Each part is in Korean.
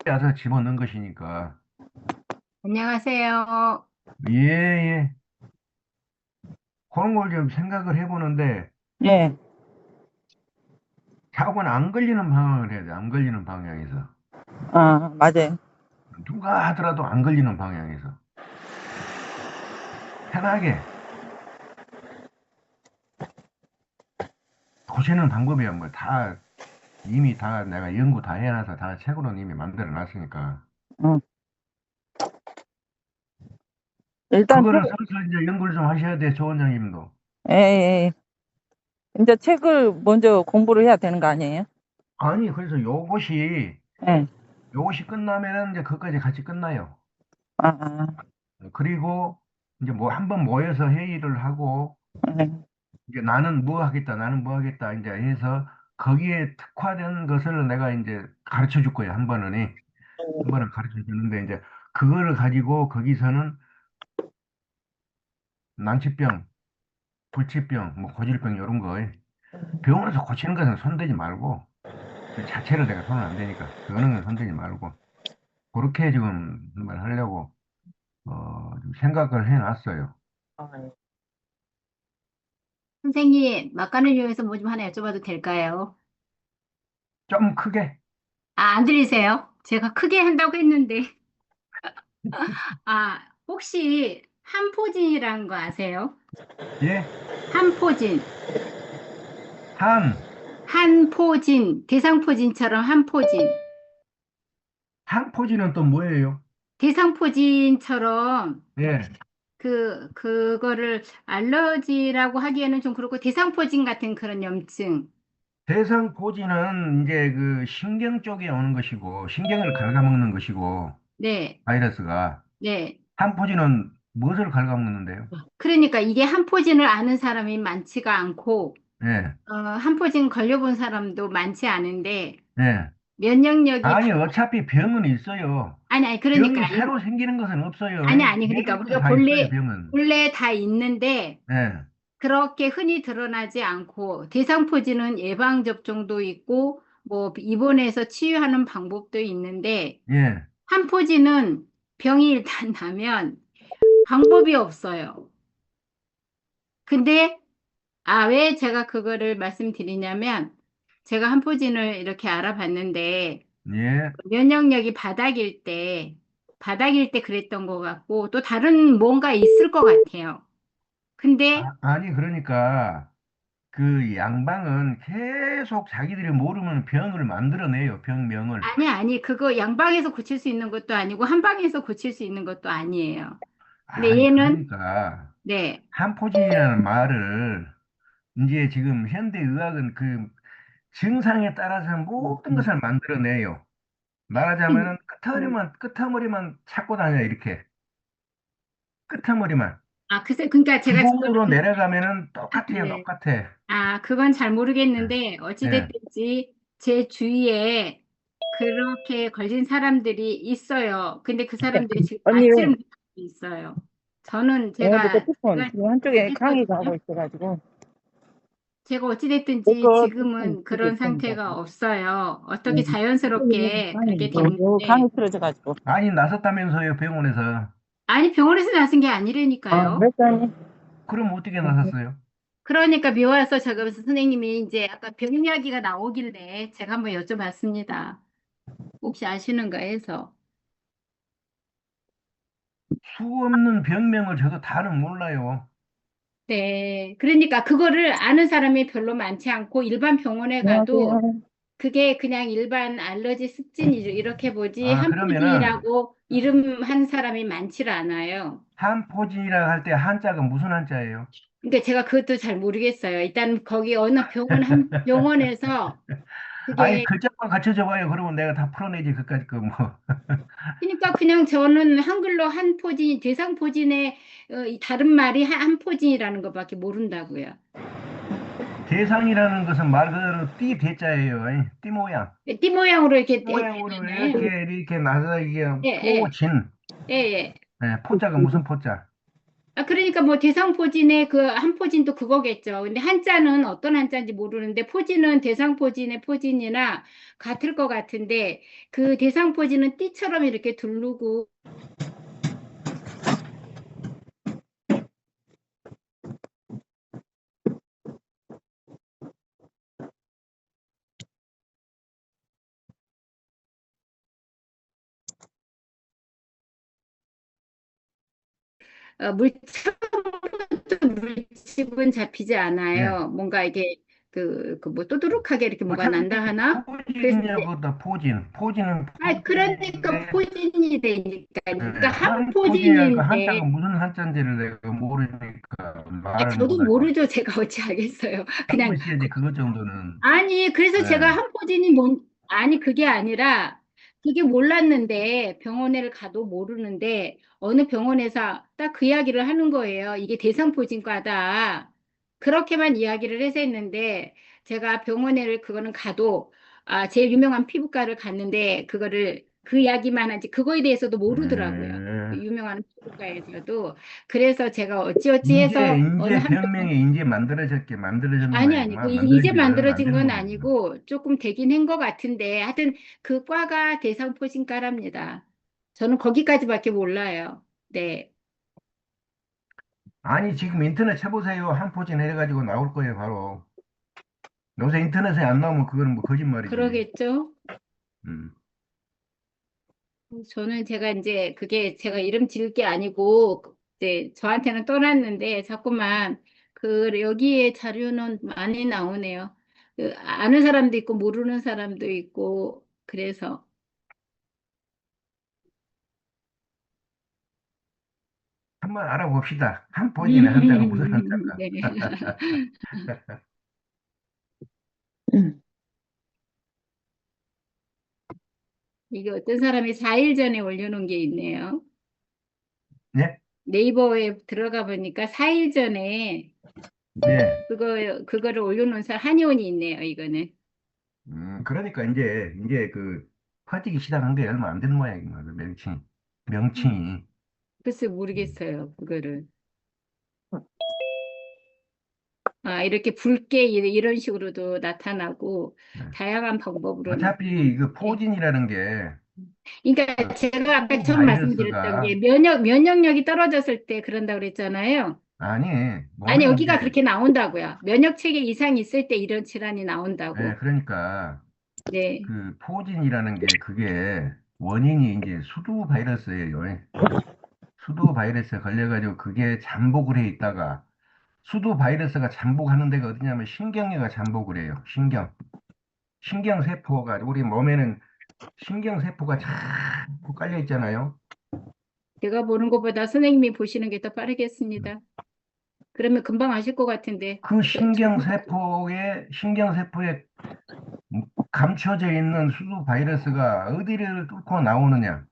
와서 집어넣은 것이니까. 안녕하세요. 예, 예. 그런 걸 좀 생각을 해보는데, 예. 자고는 안 걸리는 방향을 해야 돼. 안 걸리는 방향에서. 아, 맞아요. 누가 하더라도 안 걸리는 방향에서. 편하게 고치는 방법이야. 뭐 다, 이미 다 내가 연구 다 해놔서 다 책으로는 이미 만들어 놨으니까. 응. 일단 책, 그거를 서서 이제 연구를 좀 하셔야 돼, 조 원장님도. 예, 예. 이제 책을 먼저 공부를 해야 되는 거 아니에요? 아니, 그래서 예. 요것이 끝나면은 이제 그것까지 같이 끝나요. 아, 아, 그리고 이제 뭐 한번 모여서 회의를 하고, 예. 이제 나는 뭐 하겠다, 나는 뭐 하겠다, 이제 해서 거기에 특화된 것을 내가 이제 가르쳐 줄 거예요, 한 번은. 한 번은 가르쳐 주는데, 이제 그거를 가지고 거기서는 난치병, 불치병, 뭐 고질병 이런 거 병원에서 고치는 것은 손대지 말고 그 자체를 내가 손을 안 대니까 그거는 손대지 말고 그렇게 지금 한번 하려고 좀 생각을 해놨어요. 아, 예. 선생님, 막간을 이용해서 뭐 좀 하나 여쭤봐도 될까요? 좀 크게. 아, 안 들리세요? 제가 크게 한다고 했는데. 아, 혹시 한포진이라는 거 아세요? 예, 한포진. 한 한포진. 대상포진처럼 한포진. 항포지는 또 뭐예요? 대상포진처럼 예, 그거를 알러지라고 하기에는 좀 그렇고 대상포진 같은 그런 염증. 대상포지는 이제 그 신경 쪽에 오는 것이고 신경을 갉아먹는 것이고 네, 바이러스가. 네. 항포지는 무엇을 갉아먹는데요? 그러니까 이게 한포진을 아는 사람이 많지가 않고 예, 한포진 걸려본 사람도 많지 않은데, 예. 면역력이, 아니, 어차피 병은 있어요. 아니, 그러니까, 병이 새로 생기는 것은 없어요. 아니, 그러니까, 생긴 건 우리가 다 있어요, 병은. 본래 다 있는데, 예, 그렇게 흔히 드러나지 않고, 대상포진은 예방접종도 있고, 뭐, 입원해서 치유하는 방법도 있는데, 예. 한포진은 병이 일단 나면 방법이 없어요. 근데, 왜 제가 그거를 말씀드리냐면, 제가 한포진을 이렇게 알아봤는데, 예. 면역력이 바닥일 때 그랬던 것 같고, 또 다른 뭔가 있을 것 같아요. 근데, 아니, 그러니까, 그 양방은 계속 자기들이 모르면 병을 만들어내요, 병명을. 그거 양방에서 고칠 수 있는 것도 아니고, 한방에서 고칠 수 있는 것도 아니에요. 근데 아니, 얘는, 그러니까, 네, 한포진이라는 말을, 이제 지금 현대의학은 그 증상에 따라서 모든 것을 만들어내요. 말하자면은 끄트머리만 찾고 다녀, 이렇게. 끄트머리만. 그러니까 제가 기본으로 그거는, 내려가면은 똑같아요, 네. 똑같아. 그건 잘 모르겠는데, 예. 어찌됐든지 제 주위에 그렇게 걸린 사람들이 있어요. 근데 그 사람들이 지금 언니 낫지를 왜, 못하고 있어요. 저는 왜 핸드폰 제가 지금 한쪽에 강의가 하고 했거든요. 있어가지고. 제가 내 어찌됐든지 거 핸드폰 지금은 들고 그런 있습니다. 상태가 없어요. 어떻게 예. 한쪽에 자연스럽게 강의, 그렇게 요 강의 됐는데, 틀어져가지고. 아니, 나섰다면서요, 병원에서. 아니, 병원에서 나선 게 아, 아니라니까요. 그랬더니, 그럼 어떻게 나섰어요? 그러니까 묘와서 저기서 선생님이 이제 아까 병 이야기가 나오길래 제가 한번 여쭤봤습니다. 혹시 아시는가 해서. 수 없는 병명을 저도 다는 몰라요. 네. 그러니까 그거를 아는 사람이 별로 많지 않고 일반 병원에 가도 안녕하세요. 그게 그냥 일반 알러지 습진 이렇게 보지 그러면은, 한포진이라고 이름한 사람이 많지를 않아요. 한포진이라고 할 때 한자가 무슨 한자예요? 그러니까 제가 그것도 잘 모르겠어요. 일단 거기 어느 병원 한 병원에서 아니, 그게 글자만 갖춰줘 봐요. 그러면 내가 다 풀어내지, 그까짓 거 뭐. 그러니까 그냥 저는 한글로 한포진 대상포진의 이 다른 말이 한포진이라는 것밖에 모른다고요. 대상이라는 것은 말 그대로 띠 대자예요. 띠 모양. 띠 모양으로 이렇게 모양으로 되잖아요. 이렇게 나서 이게 예, 예, 포진. 예, 예. 네, 포자가 무슨 포자? 그러니까 뭐 대상포진의 그 한 포진도 그거겠죠. 근데 한자는 어떤 한자인지 모르는데 포진은 대상포진의 포진이나 같을 것 같은데 그 대상포진은 띠처럼 이렇게 두르고 물집은 잡히지 예. 않아요. 뭔가 이게 그 뭐 또드룩하게 이렇게 뭐가 어차피 난다 하나? 그래서 이제 포진이보다 포진은 그러니까 포진인데, 포진이 되니까 예, 그러니까 한 한 포진이랄까 한자가 포진인데 무슨 한자인지를 내가 모르니까 말을 저도 못할 것 같아. 모르죠. 제가 어찌 알겠어요. 그냥 해보셔야지 그것 정도는. 아니, 그래서 제가 예. 한 포진이 아니, 그게 아니라, 그게 몰랐는데, 병원에를 가도 모르는데, 어느 병원에서 딱 그 이야기를 하는 거예요. 이게 대상포진과다. 그렇게만 이야기를 해서 했는데, 제가 병원에를 그거는 가도, 제일 유명한 피부과를 갔는데, 그 이야기만 하지, 그거에 대해서도 모르더라고요. 그 예. 유명한 피부과에서도. 그래서 제가 어찌어찌 해서 어느 이제 한 병원, 병명이 이제 만들어졌는 아니, 그 모양이구만. 이제 만들어진 지 얼마 안 만들어진 되는 건 모양이구나. 아니고 조금 되긴 한 것 같은데 하여튼 그 과가 대상포진과랍니다. 저는 거기까지밖에 몰라요. 네, 아니, 지금 인터넷 쳐보세요. 한 포진 해가지고 나올 거예요, 바로. 요새 인터넷에 안 나오면 그거는 뭐 거짓말이지. 그러겠죠? 음. 저는 제가 이제 그게 제가 이름 지을 게 아니고 이제 저한테는 떠났는데 자꾸만 그 여기에 자료는 많이 나오네요. 그 아는 사람도 있고 모르는 사람도 있고 그래서 한번 알아봅시다. 한 포진에 한자가 무슨 한자가. 네. 이게 어떤 사람이 4일 전에 올려놓은 게 있네요. 예? 네이버에 들어가 보니까 4일 전에 예. 그거를 올려놓은 사람 한의원이 있네요, 이거는. 그러니까 이제 그 퍼지기 시작한 게 얼마 안 된 모양이구나, 그 명칭이. 명칭이. 글쎄 음. 모르겠어요, 그거를. 이렇게 붉게 이런 식으로도 나타나고 네. 다양한 방법으로 어차피 그 네. 포진이라는 게 그러니까 그 제가 아까 수두 처음 말씀드렸던 게 바이러스가 면역력이 떨어졌을 때 그런다고 그랬잖아요. 아니, 아니, 몸에 여기가 이제 그렇게 나온다고요. 면역 체계 이상이 있을 때 이런 질환이 예, 나온다고. 그러니까 네. 그 포진이라는 게 그게 원인이 이제 수두 바이러스예요. 수두 바이러스에 걸려가지고 그게 잠복을 해 있다가 수두 바이러스가 잠복하는 데가 어디냐면 신경계가 잠복을 해요. 신경세포가 우리 몸에는 신경세포가 자꾸 깔려 있잖아요. 제가 보는 것보다 선생님이 보시는 게 더 빠르겠습니다. 그러면 금방 아실 것 같은데, 그 저, 신경세포에 감춰져 있는 수두 바이러스가 어디를 뚫고 나오냐,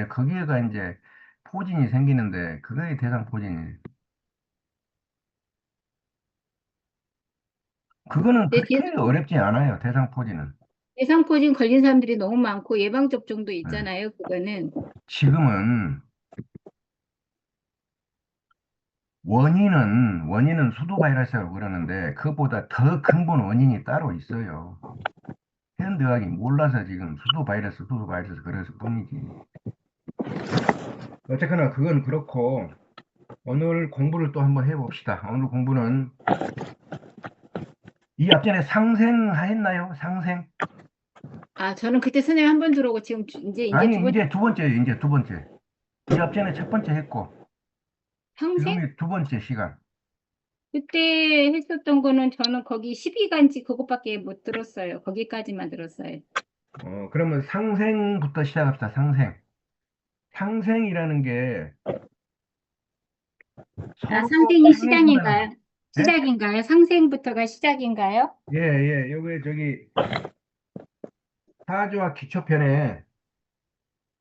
거기에가 이제 포진이 생기는데, 그게 대상 포진이에요. 그거는 네, 그렇게 어렵지 않아요, 대상 포진은. 대상포진 걸린 사람들이 너무 많고 예방접종도 예. 있잖아요, 그거는. 지금은 원인은 수두 바이러스라고 그러는데, 그것보다 더 근본 원인이 따로 있어요. 현대학이 몰라서 지금 수두 바이러스 그래서 뿐이지. 어쨌거나 그건 그렇고, 오늘 공부를 또 한번 해봅시다. 오늘 공부는 이 앞전에 상생 했나요? 상생? 저는 그때 선생님 한 번 들어오고 지금 이제 두 아니, 번째 이제 두 번째예요, 이제 두 번째. 이 앞전에 첫 번째 했고, 평생? 지금이 두 번째 시간. 그때 했었던 거는 저는 거기 12간지 그것밖에 못 들었어요. 거기까지만 들었어요. 그러면 상생부터 시작합시다, 상생. 상생이라는 게 서로 상생이 상해준다는, 시작인가요? 예? 시작인가요? 상생부터가 시작인가요? 예, 예, 요게 저기, 사주학 기초편에,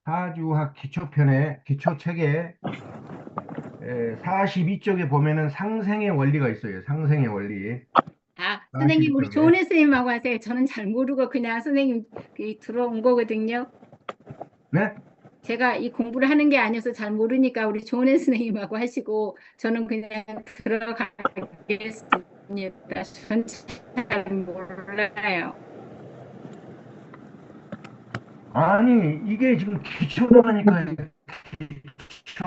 사주학 기초편에, 기초책에 42쪽에 보면은 상생의 원리가 있어요. 상생의 원리. 선생님, 우리 42쪽에. 조은혜 선생님하고 하세요. 저는 잘 모르고 그냥 선생님 들어온 거거든요. 네? 제가 이 공부를 하는 게 아니어서 잘 모르니까 우리 조은혜 선생님하고 하시고 저는 그냥 들어가겠습니다. 전 잘 몰라요. 아니, 이게 지금 기초라니까. 기초.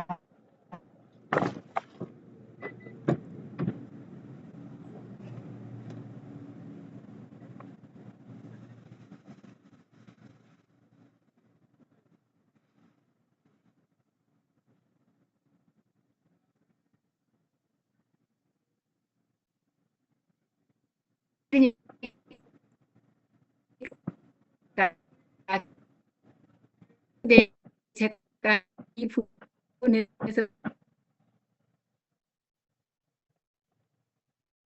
그러니까 근데 제가 이 부분에서는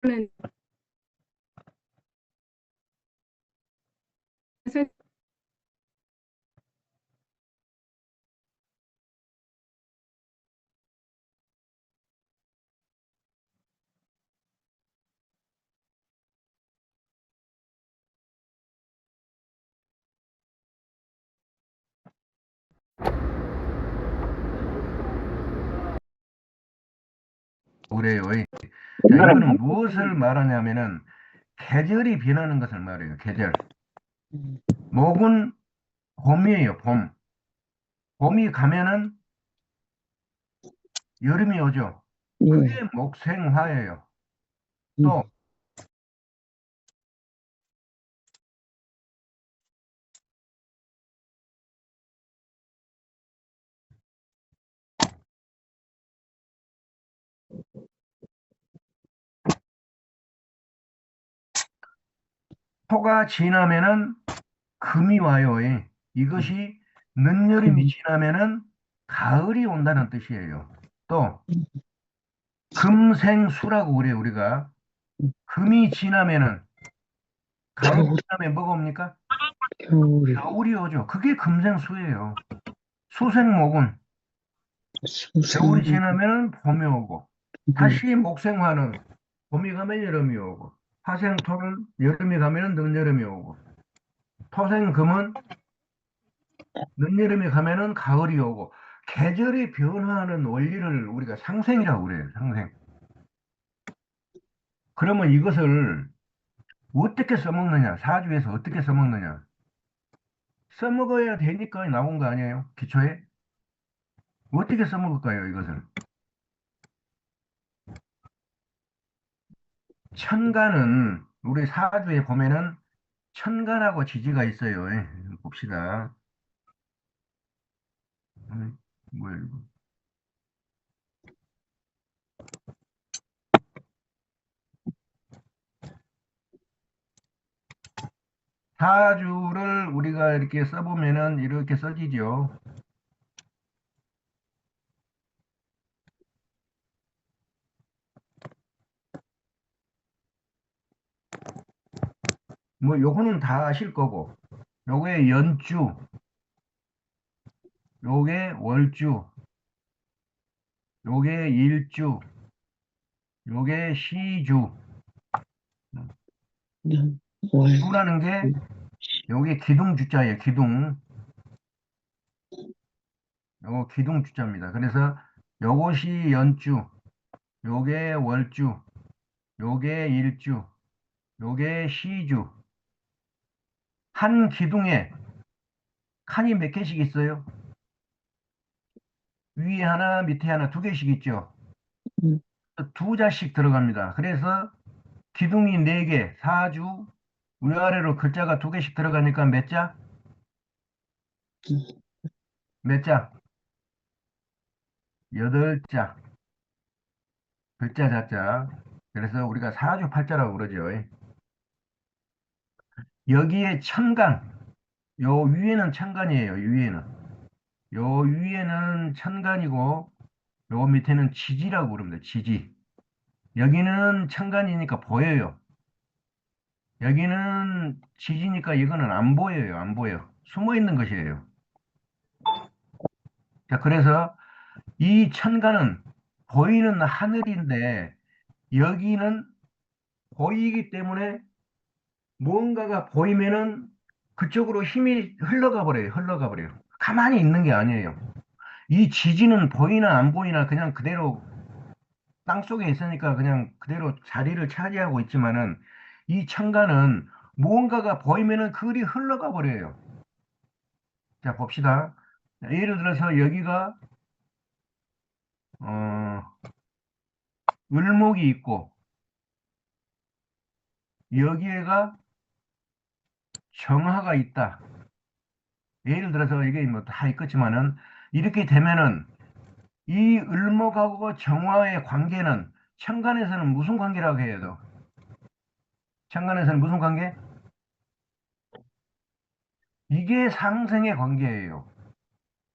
그래요. 자, 이거는 무엇을 말하냐면은 계절이 변하는 것을 말해요. 계절. 목은 봄이에요. 봄. 봄이 가면은 여름이 오죠. 그게 예. 목생화예요. 음. 또 토가 지나면은 금이 와요. 이것이 늦여름이 지나면은 가을이 온다는 뜻이에요. 또 금생수라고 그래요. 우리가 금이 지나면은 가을 겨울, 지나면 뭐가 옵니까? 겨울이, 겨울이 오죠. 그게 금생수예요. 수생목은 겨울이 수상, 지나면은 봄이 오고 다시 목생화는 봄이 가면 여름이 오고 화생토는 여름이 가면은 늦여름이 오고 토생금은 늦여름이 가면은 가을이 오고 계절이 변화하는 원리를 우리가 상생이라고 그래요. 상생. 그러면 이것을 어떻게 써먹느냐? 사주에서 어떻게 써먹느냐? 써먹어야 되니까 나온 거 아니에요? 기초에? 어떻게 써먹을까요, 이것을? 천간은 우리 사주에 보면은 천간하고 지지가 있어요. 봅시다. 뭐야, 이거. 사주를 우리가 이렇게 써보면은 이렇게 써지죠. 뭐 요거는 다 아실 거고 요게 연주, 요게 월주, 요게 일주, 요게 시주. 월, 주라는 게 요게 기둥주자예요. 기둥. 요거 기둥주자입니다. 그래서 요것이 연주, 요게 월주, 요게 일주, 요게 시주. 한 기둥에 칸이 몇 개씩 있어요? 위에 하나, 밑에 하나, 두 개씩 있죠. 음, 두 자씩 들어갑니다. 그래서 기둥이 네 개, 사주, 위아래로 글자가 두 개씩 들어가니까 몇 자? 몇 자? 여덟 자. 글자 자자. 그래서 우리가 사주 팔자라고 그러죠. 여기에 천간, 요 위에는 천간이에요. 위에는. 요 위에는 천간이고, 요 밑에는 지지라고 그럽니다. 지지. 여기는 천간이니까 보여요. 여기는 지지니까 이거는 안 보여요. 안 보여. 숨어 있는 것이에요. 자, 그래서 이 천간은 보이는 하늘인데 여기는 보이기 때문에 무언가가 보이면은 그쪽으로 힘이 흘러가 버려요. 흘러가 버려요. 가만히 있는 게 아니에요. 이 지지는 보이나 안 보이나 그냥 그대로 땅속에 있으니까 그냥 그대로 자리를 차지하고 있지만은 이 천간은 무언가가 보이면은 그리 흘러가 버려요. 자, 봅시다. 자, 예를 들어서 여기가 어, 을목이 있고 여기에가 정화가 있다. 예를 들어서 이게 뭐 다 있겠지만은 이렇게 되면은 이 을목하고 정화의 관계는 천간에서는 무슨 관계라고 해야 돼? 천간에서는 무슨 관계? 이게 상생의 관계예요.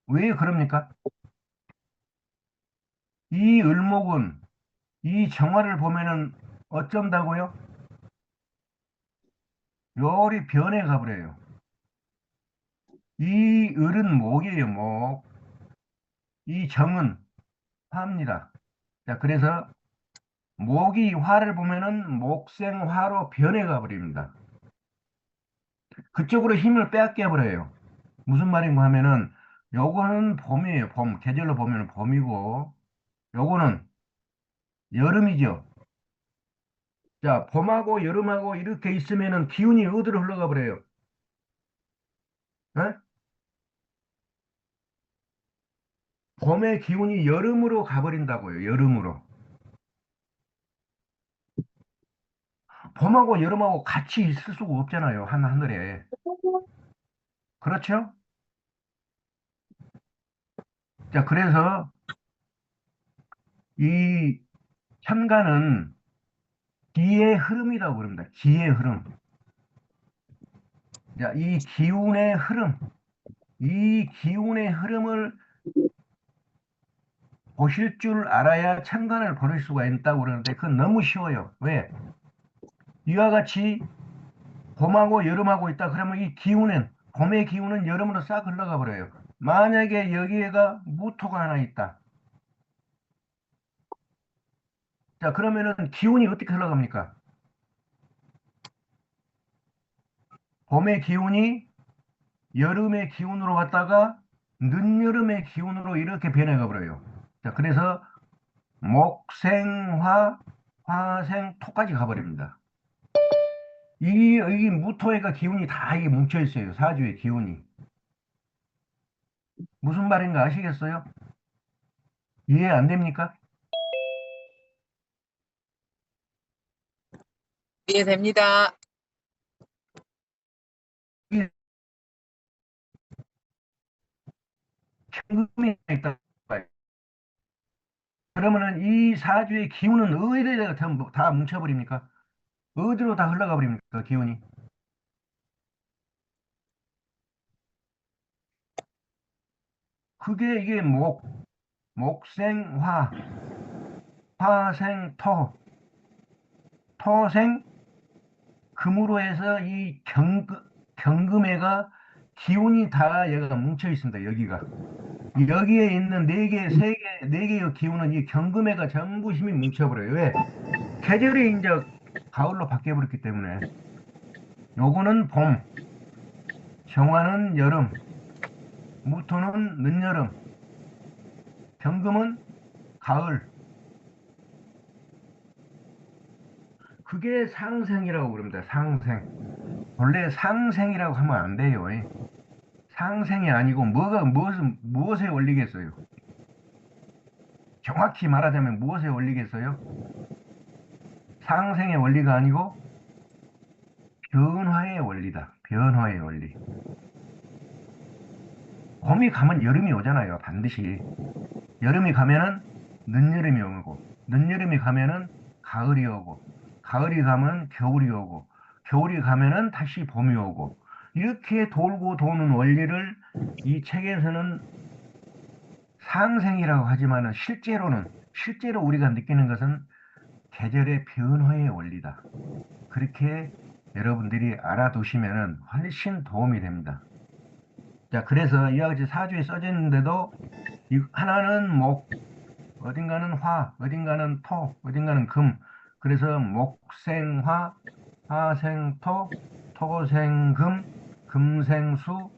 왜 그럽니까? 이 을목은 이 정화를 보면은 어쩐다고요? 요리 변해 가버려요. 이 을은 목이에요, 목. 이 정은 화입니다. 자, 그래서 목이 화를 보면은 목생화로 변해 가버립니다. 그쪽으로 힘을 빼앗겨 버려요. 무슨 말인가 하면은 요거는 봄이에요, 봄. 계절로 보면 봄이고 요거는 여름이죠. 자, 봄하고 여름하고 이렇게 있으면은 기운이 어디로 흘러가 버려요? 에? 봄의 기운이 여름으로 가버린다고요, 여름으로. 봄하고 여름하고 같이 있을 수가 없잖아요, 한 하늘에. 그렇죠? 자, 그래서 이 천간은 기의 흐름이라고 그럽니다. 기의 흐름. 자, 이 기운의 흐름, 이 기운의 흐름을 보실 줄 알아야 천간을 보실 수가 있다고 그러는데 그건 너무 쉬워요. 왜? 이와 같이 봄하고 여름하고 있다 그러면 이 기운은 봄의 기운은 여름으로 싹 흘러가 버려요. 만약에 여기에가 무토가 하나 있다. 자, 그러면은 기운이 어떻게 흘러갑니까? 봄의 기운이 여름의 기운으로 갔다가 늦여름의 기운으로 이렇게 변해가 버려요. 자, 그래서 목생화, 화생토까지 가버립니다. 이 무토해가 기운이 다 이게 뭉쳐 있어요. 사주의 기운이. 무슨 말인가 아시겠어요? 이해 안 됩니까? 이해됩니다. 이 현금이 있다. 그러면은 이 사주의 기운은 어디에다가 다 뭉쳐버립니까? 어디로 다 흘러가 버립니까? 기운이. 그게 이게 목생화, 화생토, 토생 금으로 해서 이 경금해가 기운이 다 얘가 뭉쳐 있습니다. 여기가. 여기에 있는 네 개, 세 개, 네 개의 기운은 이 경금해가 전부 힘이 뭉쳐버려요. 왜? 계절이 이제 가을로 바뀌어버렸기 때문에. 요거는 봄, 정화는 여름, 무토는 늦여름, 경금은 가을. 그게 상생이라고 그럽니다. 상생. 원래 상생이라고 하면 안 돼요. 상생이 아니고 무엇에 올리겠어요? 정확히 말하자면 무엇에 올리겠어요? 상생의 원리가 아니고 변화의 원리다. 변화의 원리. 봄이 가면 여름이 오잖아요. 반드시. 여름이 가면은 늦여름이 오고, 늦여름이 가면은 가을이 오고, 가을이 가면 겨울이 오고, 겨울이 가면은 다시 봄이 오고, 이렇게 돌고 도는 원리를 이 책에서는 상생이라고 하지만은 실제로 우리가 느끼는 것은 계절의 변화의 원리다. 그렇게 여러분들이 알아두시면은 훨씬 도움이 됩니다. 자, 그래서 이와 같이 사주에 써져 있는데도 하나는 목, 어딘가는 화, 어딘가는 토, 어딘가는 금. 그래서 목생화, 화생토, 토생금, 금생수,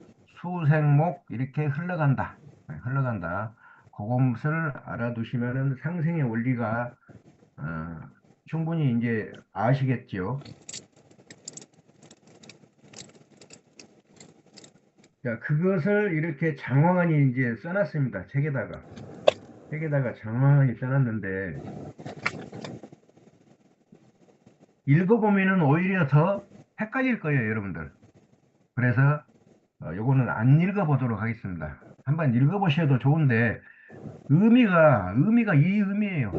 수생목 이렇게 흘러간다. 네, 흘러간다. 그것을 알아두시면은 상생의 원리가 충분히 이제 아시겠죠. 자, 그것을 이렇게 장황하니 이제 써놨습니다. 책에다가 장황하니 써놨는데 읽어보면은 오히려 더 헷갈릴 거예요, 여러분들. 그래서 요거는 안 읽어보도록 하겠습니다. 한번 읽어보셔도 좋은데 의미가 이 의미예요.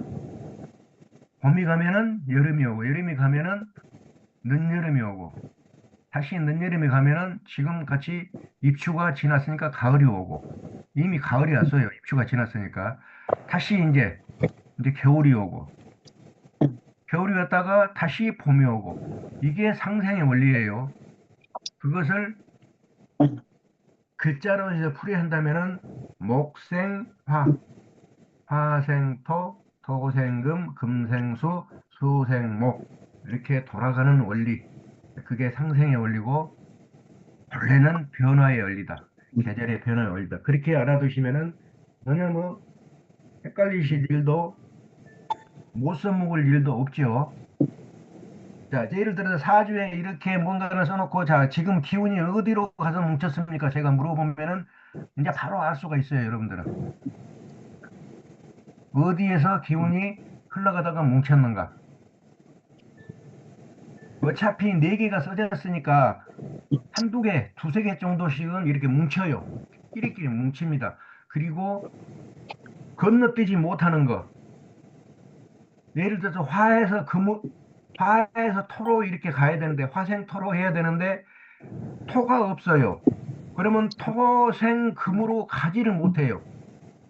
봄이 가면은 여름이 오고 여름이 가면은 늦여름이 오고 다시 늦여름이 가면은 지금 같이 입추가 지났으니까 가을이 오고 이미 가을이 왔어요. 입추가 지났으니까 다시 이제 겨울이 오고 겨울이 왔다가 다시 봄이 오고 이게 상생의 원리예요. 그것을 글자로 해서 풀이한다면은 목생화, 화생토, 토생금, 금생수, 수생목 이렇게 돌아가는 원리. 그게 상생의 원리고 본래는 변화의 원리다. 계절의 변화의 원리다. 그렇게 알아두시면은 전혀 뭐 헷갈리실 일도 못 써먹을 일도 없죠. 자, 이제 예를 들어서 사주에 이렇게 뭔가를 써놓고 자, 지금 기운이 어디로 가서 뭉쳤습니까? 제가 물어보면은 이제 바로 알 수가 있어요, 여러분들은. 어디에서 기운이 흘러가다가 뭉쳤는가? 어차피 네 개가 써졌으니까 한두 개, 두세 개 정도씩은 이렇게 뭉쳐요. 끼리끼리 뭉칩니다. 그리고 건너뛰지 못하는 거. 예를 들어서 화에서 토로 이렇게 가야 되는데, 화생토로 해야 되는데, 토가 없어요. 그러면 토생금으로 가지를 못해요.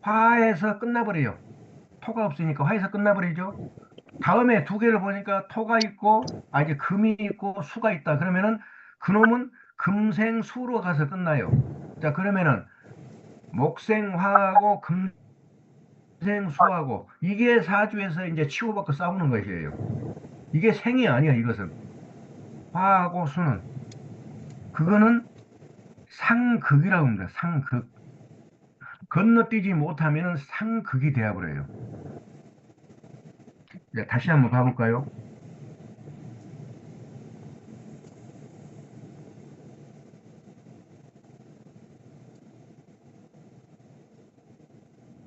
화에서 끝나버려요. 토가 없으니까 화에서 끝나버리죠. 다음에 두 개를 보니까 토가 있고, 이제 금이 있고, 수가 있다. 그러면은 그놈은 금생수로 가서 끝나요. 자, 그러면은 목생화하고 금생수하고 이게 사주에서 이제 치고받고 싸우는 것이에요. 이게 생이 아니야, 이것은. 화하고 수는. 그거는 상극이라고 합니다. 상극. 건너뛰지 못하면은 상극이 되어버려요. 자, 다시 한번 봐볼까요?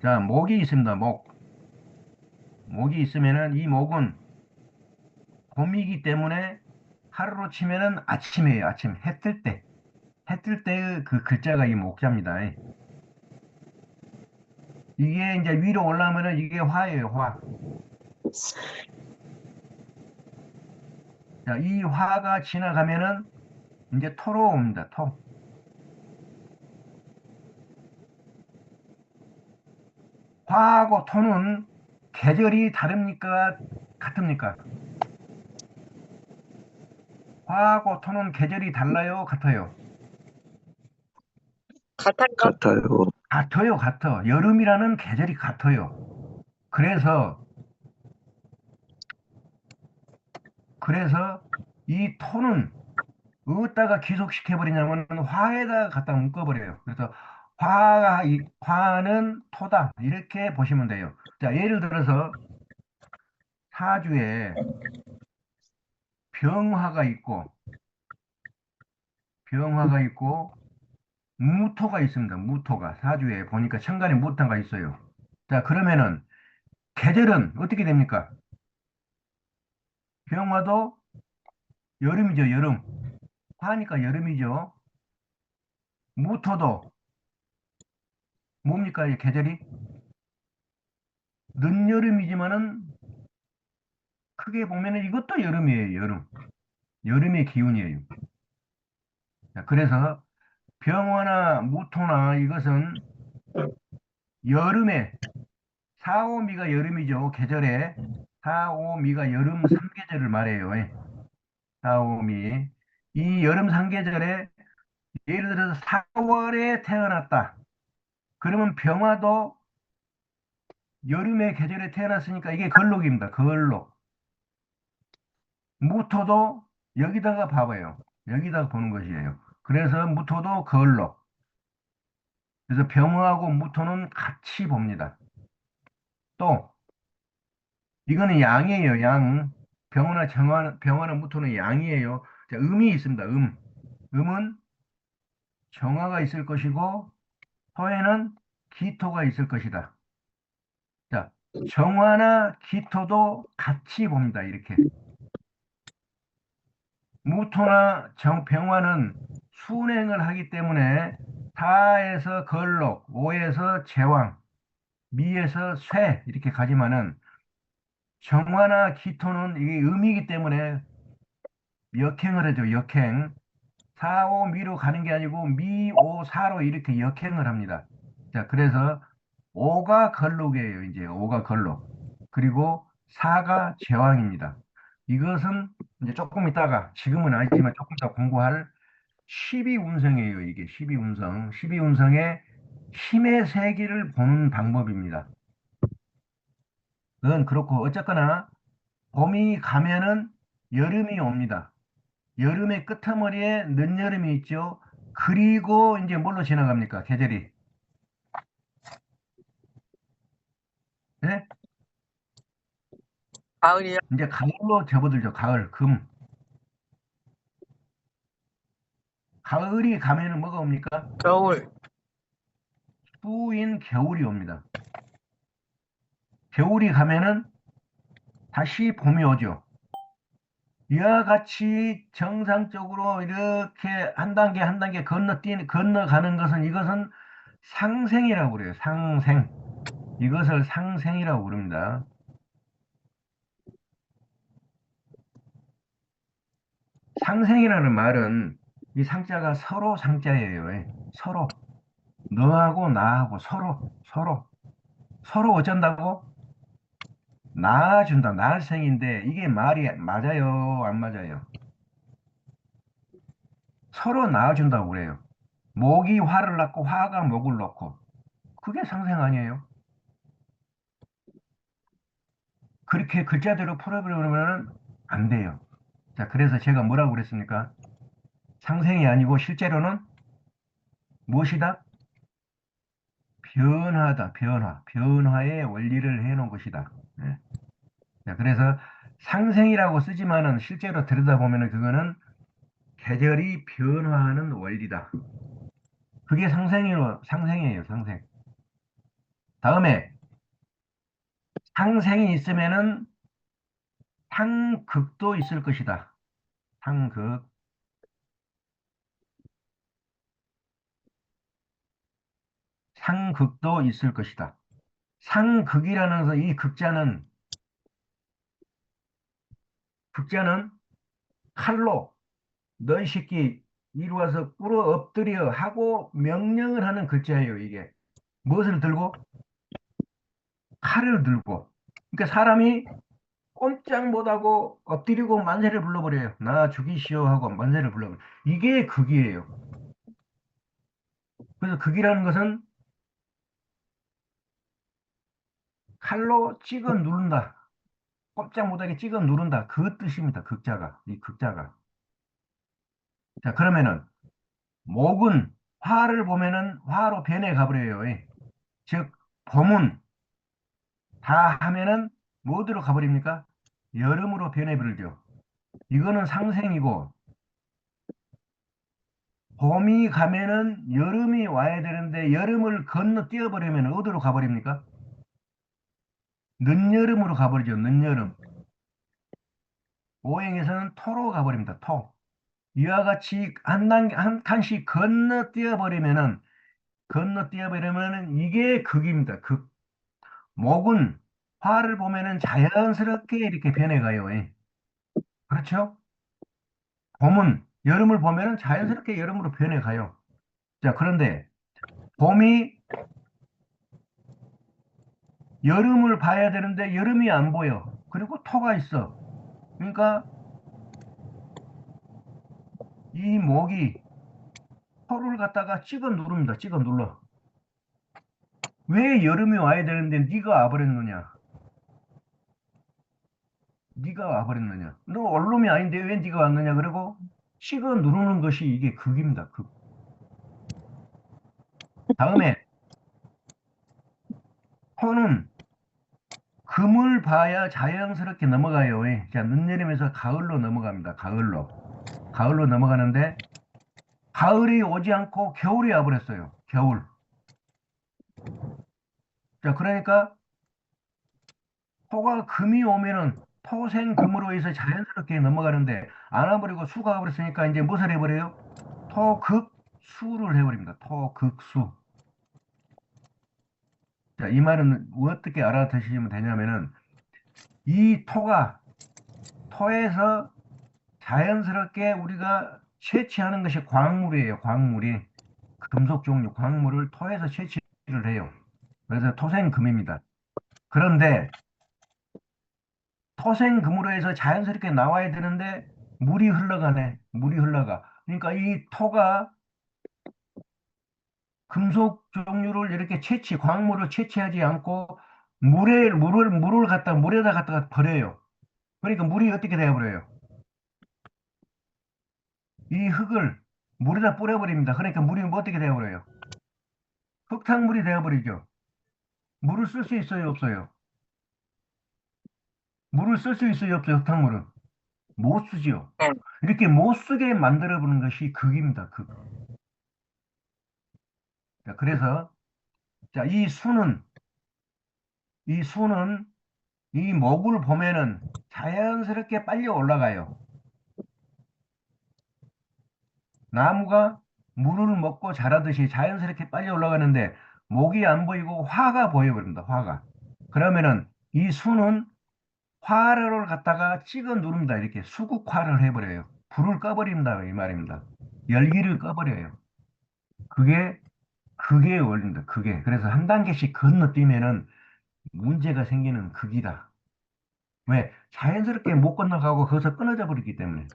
자, 목이 있습니다. 목이 있으면은 이 목은 봄이기 때문에 하루로 치면은 아침이에요. 아침. 해 뜰 때. 해 뜰 때 그 글자가 이 목자입니다. 이게 이제 위로 올라오면은 이게 화예요. 화. 자, 이 화가 지나가면은 이제 토로 옵니다. 토. 화하고 토는 계절이 다릅니까? 같습니까? 화하고 토는 계절이 달라요? 같아요? 같아요. 같아요, 같아. 여름이라는 계절이 같아요. 그래서 이 토는 어디다가 귀속시켜버리냐면 화에다가 갖다 묶어버려요. 그래서 화는 토다. 이렇게 보시면 돼요. 자, 예를 들어서 사주에 병화가 있고, 병화가 있고, 무토가 있습니다. 무토가. 사주에 보니까 천간에 무토가 있어요. 자, 그러면은 계절은 어떻게 됩니까? 병화도 여름이죠, 여름. 화니까 여름이죠. 무토도 뭡니까, 이 계절이? 늦여름이지만은 크게 보면은 이것도 여름이에요, 여름. 여름의 기운이에요. 자, 그래서 병화나 무토나 이것은 여름에, 사오미가 여름이죠, 계절에. 사오미가 여름 3계절을 말해요. 사오미. 이 여름 3계절에 예를 들어서 4월에 태어났다. 그러면 병화도 여름의 계절에 태어났으니까 이게 걸록입니다. 걸록. 무토도 여기다가 봐봐요. 여기다가 보는 것이에요. 그래서 무토도 걸록. 그래서 병어하고 무토는 같이 봅니다. 또 이거는 양이에요. 양. 병어나 무토는 양이에요. 자, 음이 있습니다. 음은 정화가 있을 것이고 토에는 기토가 있을 것이다. 자, 정화나 기토도 같이 봅니다. 이렇게. 무토나 병화는 순행을 하기 때문에 타에서 걸록, 오에서 제왕, 미에서 쇠 이렇게 가지만은 정화나 기토는 이게 음이기 때문에 역행을 하죠. 역행. 사오 미로 가는 게 아니고 미오 사로 이렇게 역행을 합니다. 자, 그래서 오가 걸록이에요. 이제 오가 걸록. 그리고 사가 제왕입니다. 이것은 이제 조금 있다가 지금은 아니지만 조금 더 공부할 12운성이에요. 이게 12운성. 12운성의 힘의 세기를 보는 방법입니다. 그건 그렇고 어쨌거나 봄이 가면은 여름이 옵니다. 여름의 끄트머리에 늦여름이 있죠. 그리고 이제 뭘로 지나갑니까? 계절이. 네? 가을이요. 이제 가을로 접어들죠. 가을, 금. 가을이 가면은 뭐가 옵니까? 겨울. 추인 겨울이 옵니다. 겨울이 가면은 다시 봄이 오죠. 이와 같이 정상적으로 이렇게 한 단계 한 단계 건너가는 것은 이것은 상생이라고 그래요. 상생. 이것을 상생이라고 부릅니다. 상생이라는 말은 이 상자가 서로 상자예요. 예. 서로. 너하고 나하고 서로 어쩐다고? 낳아준다. 날생인데 이게 말이 맞아요? 안 맞아요? 서로 낳아준다고 그래요. 목이 화를 낳고 화가 목을 낳고 그게 상생 아니에요? 그렇게 글자대로 풀어버리면 안 돼요. 자, 그래서 제가 뭐라고 그랬습니까? 상생이 아니고 실제로는 무엇이다? 변화다, 변화. 변화의 원리를 해놓은 것이다. 예. 자, 그래서 상생이라고 쓰지만은 실제로 들여다보면은 그거는 계절이 변화하는 원리다. 그게 상생이에요, 상생. 다음에 상생이 있으면은 상극도 있을 것이다. 상극. 상극도 있을 것이다. 상극이라는 이 극자는 칼로 너희 새끼 이리 와서 꿇어 엎드려 하고 명령을 하는 글자예요, 이게. 무엇을 들고? 칼을 들고. 그러니까 사람이 꼼짝 못하고 엎드리고 만세를 불러버려요. 나 죽이시오 하고 만세를 불러버려요. 이게 극이에요. 그래서 극이라는 것은 칼로 찍어 누른다. 꼼짝 못하게 찍어 누른다. 그 뜻입니다. 극자가. 이 극자가. 자, 그러면은 목은 화를 보면은 화로 변해 가버려요. 예. 즉, 봄은 다 하면은 뭐 어디로 가버립니까? 여름으로 변해버리죠. 이거는 상생이고, 봄이 가면은 여름이 와야 되는데, 여름을 건너뛰어버리면 어디로 가버립니까? 늦여름으로 가버리죠. 늦여름. 오행에서는 토로 가버립니다. 토. 이와 같이 한 칸씩 건너뛰어버리면은 이게 극입니다. 극. 목은 화를 보면은 자연스럽게 이렇게 변해가요. 예. 그렇죠? 봄은 여름을 보면은 자연스럽게 여름으로 변해가요. 자, 그런데 봄이 여름을 봐야 되는데 여름이 안 보여. 그리고 토가 있어. 그러니까 이 목이 토를 갖다가 찍어 누릅니다. 찍어 눌러. 왜 여름이 와야 되는데 네가 와버렸느냐? 네가 와버렸느냐? 너 원룸이 아닌데 왜 네가 왔느냐? 그리고 찍어 누르는 것이 이게 극입니다. 극. 다음에 토는 금을 봐야 자연스럽게 넘어가요. 자, 늦여름에서 가을로 넘어갑니다. 가을로. 가을로 넘어가는데 가을이 오지 않고 겨울이 와버렸어요. 겨울. 자, 그러니까 토가 금이 오면은 토생금으로 해서 자연스럽게 넘어가는데 안 와버리고 수가 와버렸으니까 이제 무엇을 해버려요? 토극수를 해버립니다. 토극수. 자, 이 말은 어떻게 알아두시면 되냐면은 이 토에서 자연스럽게 우리가 채취하는 것이 광물이에요. 광물이. 금속 종류, 광물을 토에서 채취를 해요. 그래서 토생금입니다. 그런데 토생금으로 해서 자연스럽게 나와야 되는데 물이 흘러가네. 물이 흘러가. 그러니까 이 토가 금속 종류를 이렇게 광물을 채취하지 않고 물에다 갖다가 버려요. 그러니까 물이 어떻게 되어버려요? 이 흙을 물에다 뿌려버립니다. 그러니까 물이 뭐 어떻게 되어버려요? 흙탕물이 되어버리죠. 물을 쓸 수 있어요, 없어요? 물을 쓸 수 있어요, 없어요? 흙탕물은 못 쓰지요. 이렇게 못 쓰게 만들어보는 것이 극입니다. 극. 자, 그래서 자, 이 수는 이 목을 보면은 자연스럽게 빨리 올라가요. 나무가 물을 먹고 자라듯이 자연스럽게 빨리 올라가는데 목이 안 보이고 화가 보여버립니다. 화가. 그러면은 이 수는 화를 갖다가 찍어 누릅니다. 이렇게 수국화를 해버려요. 불을 꺼버린다 이 말입니다. 열기를 꺼버려요. 그게 그게 원리입니다. 그게. 그래서 한 단계씩 건너뛰면은 문제가 생기는 극이다. 왜? 자연스럽게 못 건너가고 거기서 끊어져 버리기 때문에.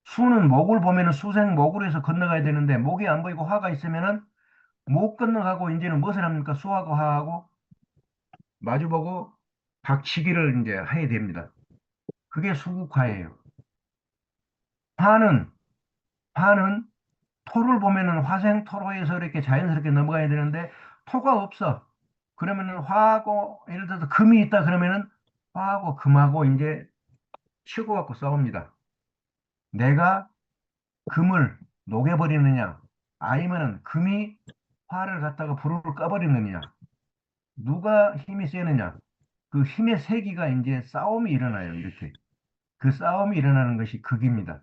수는 목을 보면은 수생 목으로 해서 건너가야 되는데 목이 안 보이고 화가 있으면은 못 건너가고 이제는 무엇을 합니까? 수하고 화하고 마주보고 박치기를 이제 해야 됩니다. 그게 수국화예요. 화는 화는 토를 보면은 화생 토로에서 이렇게 자연스럽게 넘어가야 되는데 토가 없어. 그러면은 화하고 예를 들어서 금이 있다 그러면은 화하고 금하고 이제 치고 갖고 싸웁니다. 내가 금을 녹여버리느냐 아니면은 금이 화를 갖다가 불을 꺼버리느냐 누가 힘이 세느냐 그 힘의 세기가 이제 싸움이 일어나요. 이렇게 그 싸움이 일어나는 것이 극입니다.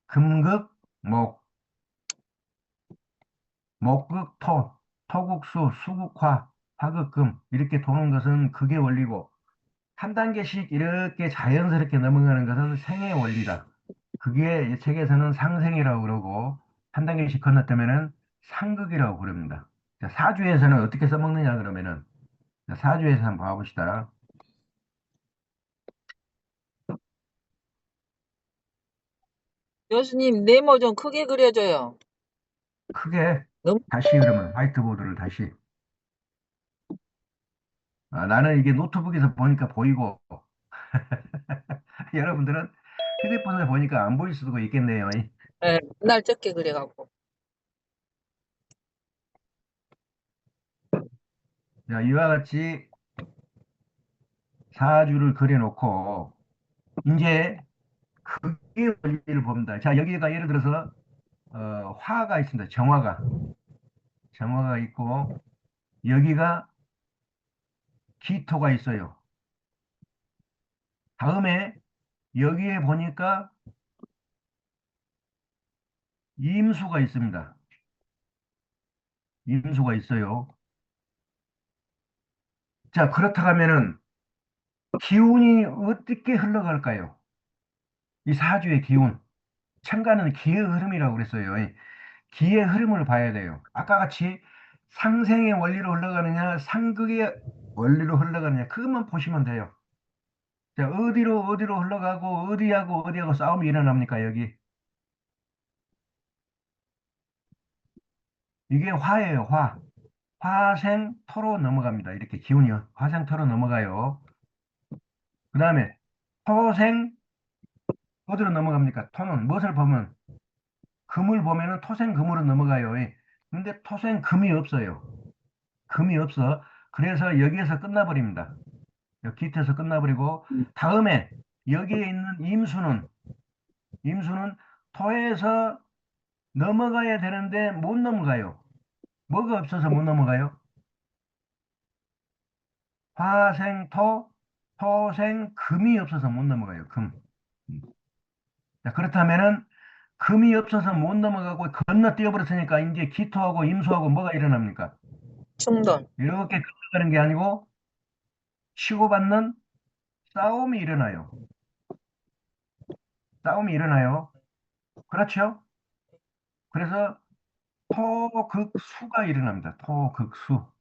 금극 목 목극 토국수 수국화 화극금 이렇게 도는 것은 극의 원리고 한 단계씩 이렇게 자연스럽게 넘어가는 것은 생의 원리다. 그게 이 책에서는 상생이라고 그러고 한 단계씩 건너뛰면은 상극이라고 부릅니다. 자, 사주에서는 어떻게 써먹느냐 그러면은 자, 사주에서 한번 봐봅시다. 교수님, 네모 좀 크게 그려줘요. 크게 너무, 다시 그러면 화이트보드를 다시 나는 이게 노트북에서 보니까 보이고 여러분들은 휴대폰에서 보니까 안 보일 수도 있겠네요. 예, 날 적게 그려갖고. 자, 이와 같이 사주를 그려놓고 이제 극의 원리를 봅니다. 자, 여기가 예를 들어서 화가 있습니다. 정화가 있고 여기가 기토가 있어요. 다음에 여기에 보니까 임수가 있습니다. 임수가 있어요. 자, 그렇다 하면은 기운이 어떻게 흘러갈까요? 이 사주의 기운. 천간은 기의 흐름이라고 그랬어요. 이 기의 흐름을 봐야 돼요. 아까 같이 상생의 원리로 흘러가느냐, 상극의 원리로 흘러가느냐, 그것만 보시면 돼요. 자, 어디로 흘러가고, 어디하고 싸움이 일어납니까, 여기? 이게 화예요, 화. 화생토로 넘어갑니다. 이렇게 기운이 화생토로 넘어가요. 그 다음에 토생 어디로 넘어갑니까? 토는 무엇을 보면 금을 보면은 토생금으로 넘어가요. 근데 토생 금이 없어요. 금이 없어. 그래서 여기에서 끝나버립니다. 여기 기트에서 끝나버리고 다음에 여기에 있는 임수는 토에서 넘어가야 되는데 못 넘어가요. 뭐가 없어서 못 넘어가요? 화생토, 토생금이 없어서 못 넘어가요. 금. 자, 그렇다면은 금이 없어서 못 넘어가고 건너뛰어 버렸으니까 이제 기토하고 임수하고 뭐가 일어납니까? 충돌. 이렇게 끝나가는 게 아니고 치고받는 싸움이 일어나요. 싸움이 일어나요. 그렇죠? 그래서 토극수가 일어납니다. 토극수.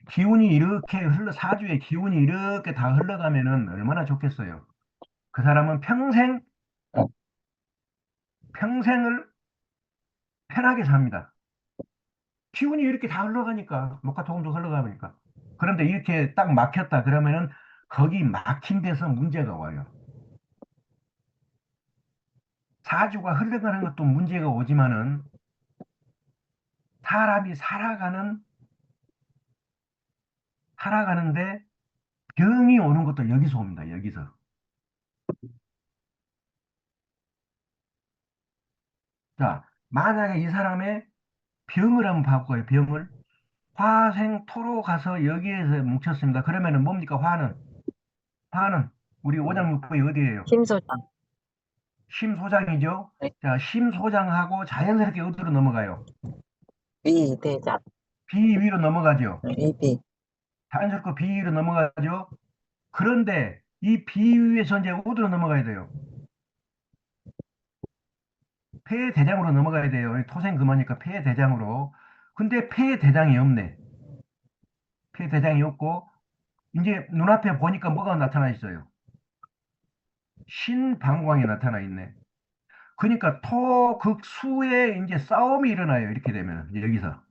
기운이 이렇게 사주의 기운이 이렇게 다 흘러가면은 얼마나 좋겠어요. 그 사람은 평생을 편하게 삽니다. 기운이 이렇게 다 흘러가니까, 목화토금도 흘러가니까. 그런데 이렇게 딱 막혔다 그러면은 거기 막힌 데서 문제가 와요. 사주가 흘러가는 것도 문제가 오지만은 사람이 살아가는데 병이 오는 것도 여기서 옵니다. 여기서. 자, 만약에 이 사람의 병을 한번 바꿔요. 병을. 화생토로 가서 여기에서 뭉쳤습니다. 그러면은 뭡니까? 화는 우리 오장육부에 어디예요? 김소장. 심소장이죠. 네. 자, 심소장하고 자연스럽게 어디로 넘어가요? 위대장. 비위로 넘어가죠. 위비. 자연스럽게 비위로 넘어가죠. 그런데 이 비위에서 이제 어디로 넘어가야 돼요? 폐대장으로 넘어가야 돼요. 토생 금하니까 폐대장으로. 근데 폐대장이 없네. 폐대장이 없고 이제 눈앞에 보니까 뭐가 나타나 있어요? 신방광이 나타나 있네. 그러니까 토극수에 이제 싸움이 일어나요. 이렇게 되면 여기서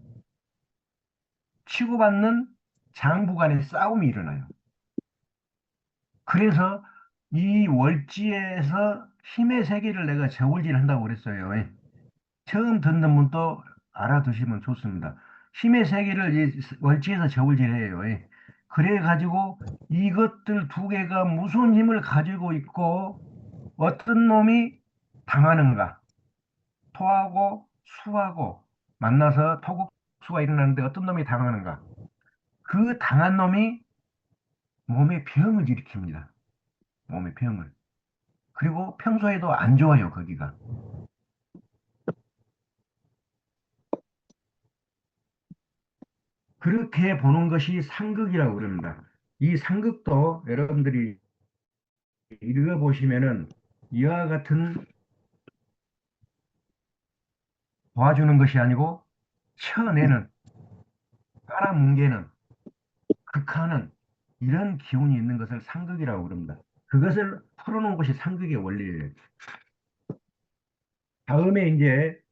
치고받는 장부 간의 싸움이 일어나요. 그래서 이 월지에서 힘의 세계를 내가 저울질 한다고 그랬어요. 예. 처음 듣는 분도 알아두시면 좋습니다. 힘의 세계를 이 월지에서 저울질해요. 예. 그래가지고 이것들 두 개가 무슨 힘을 가지고 있고 어떤 놈이 당하는가. 토하고 수하고 만나서 토국수가 일어나는데 어떤 놈이 당하는가. 그 당한 놈이 몸에 병을 일으킵니다. 몸에 병을. 그리고 평소에도 안 좋아요, 거기가. 그렇게 보는 것이 상극이라고 그럽니다. 이 상극도 여러분들이 읽어보시면은 이와 같은 도와주는 것이 아니고 쳐내는, 깔아뭉개는, 극하는 이런 기운이 있는 것을 상극이라고 그럽니다. 그것을 풀어놓은 것이 상극의 원리예요. 다음에 이제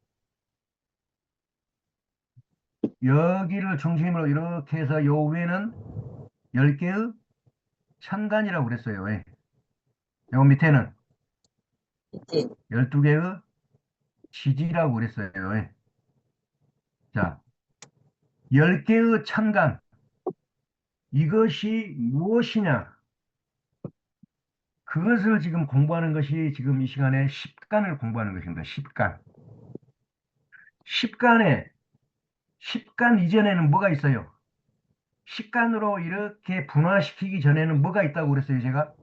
여기를 중심으로 이렇게 해서 요 위에는 10개의 천간이라고 그랬어요. 예. 요 밑에는 이지. 12개의 지지라고 그랬어요. 예. 자, 10개의 천간. 이것이 무엇이냐? 그것을 지금 공부하는 것이 지금 이 시간에 십간을 공부하는 것입니다. 십간. 십간에, 십간 이전에는 뭐가 있어요? 십간으로 이렇게 분화시키기 전에는 뭐가 있다고 그랬어요, 제가?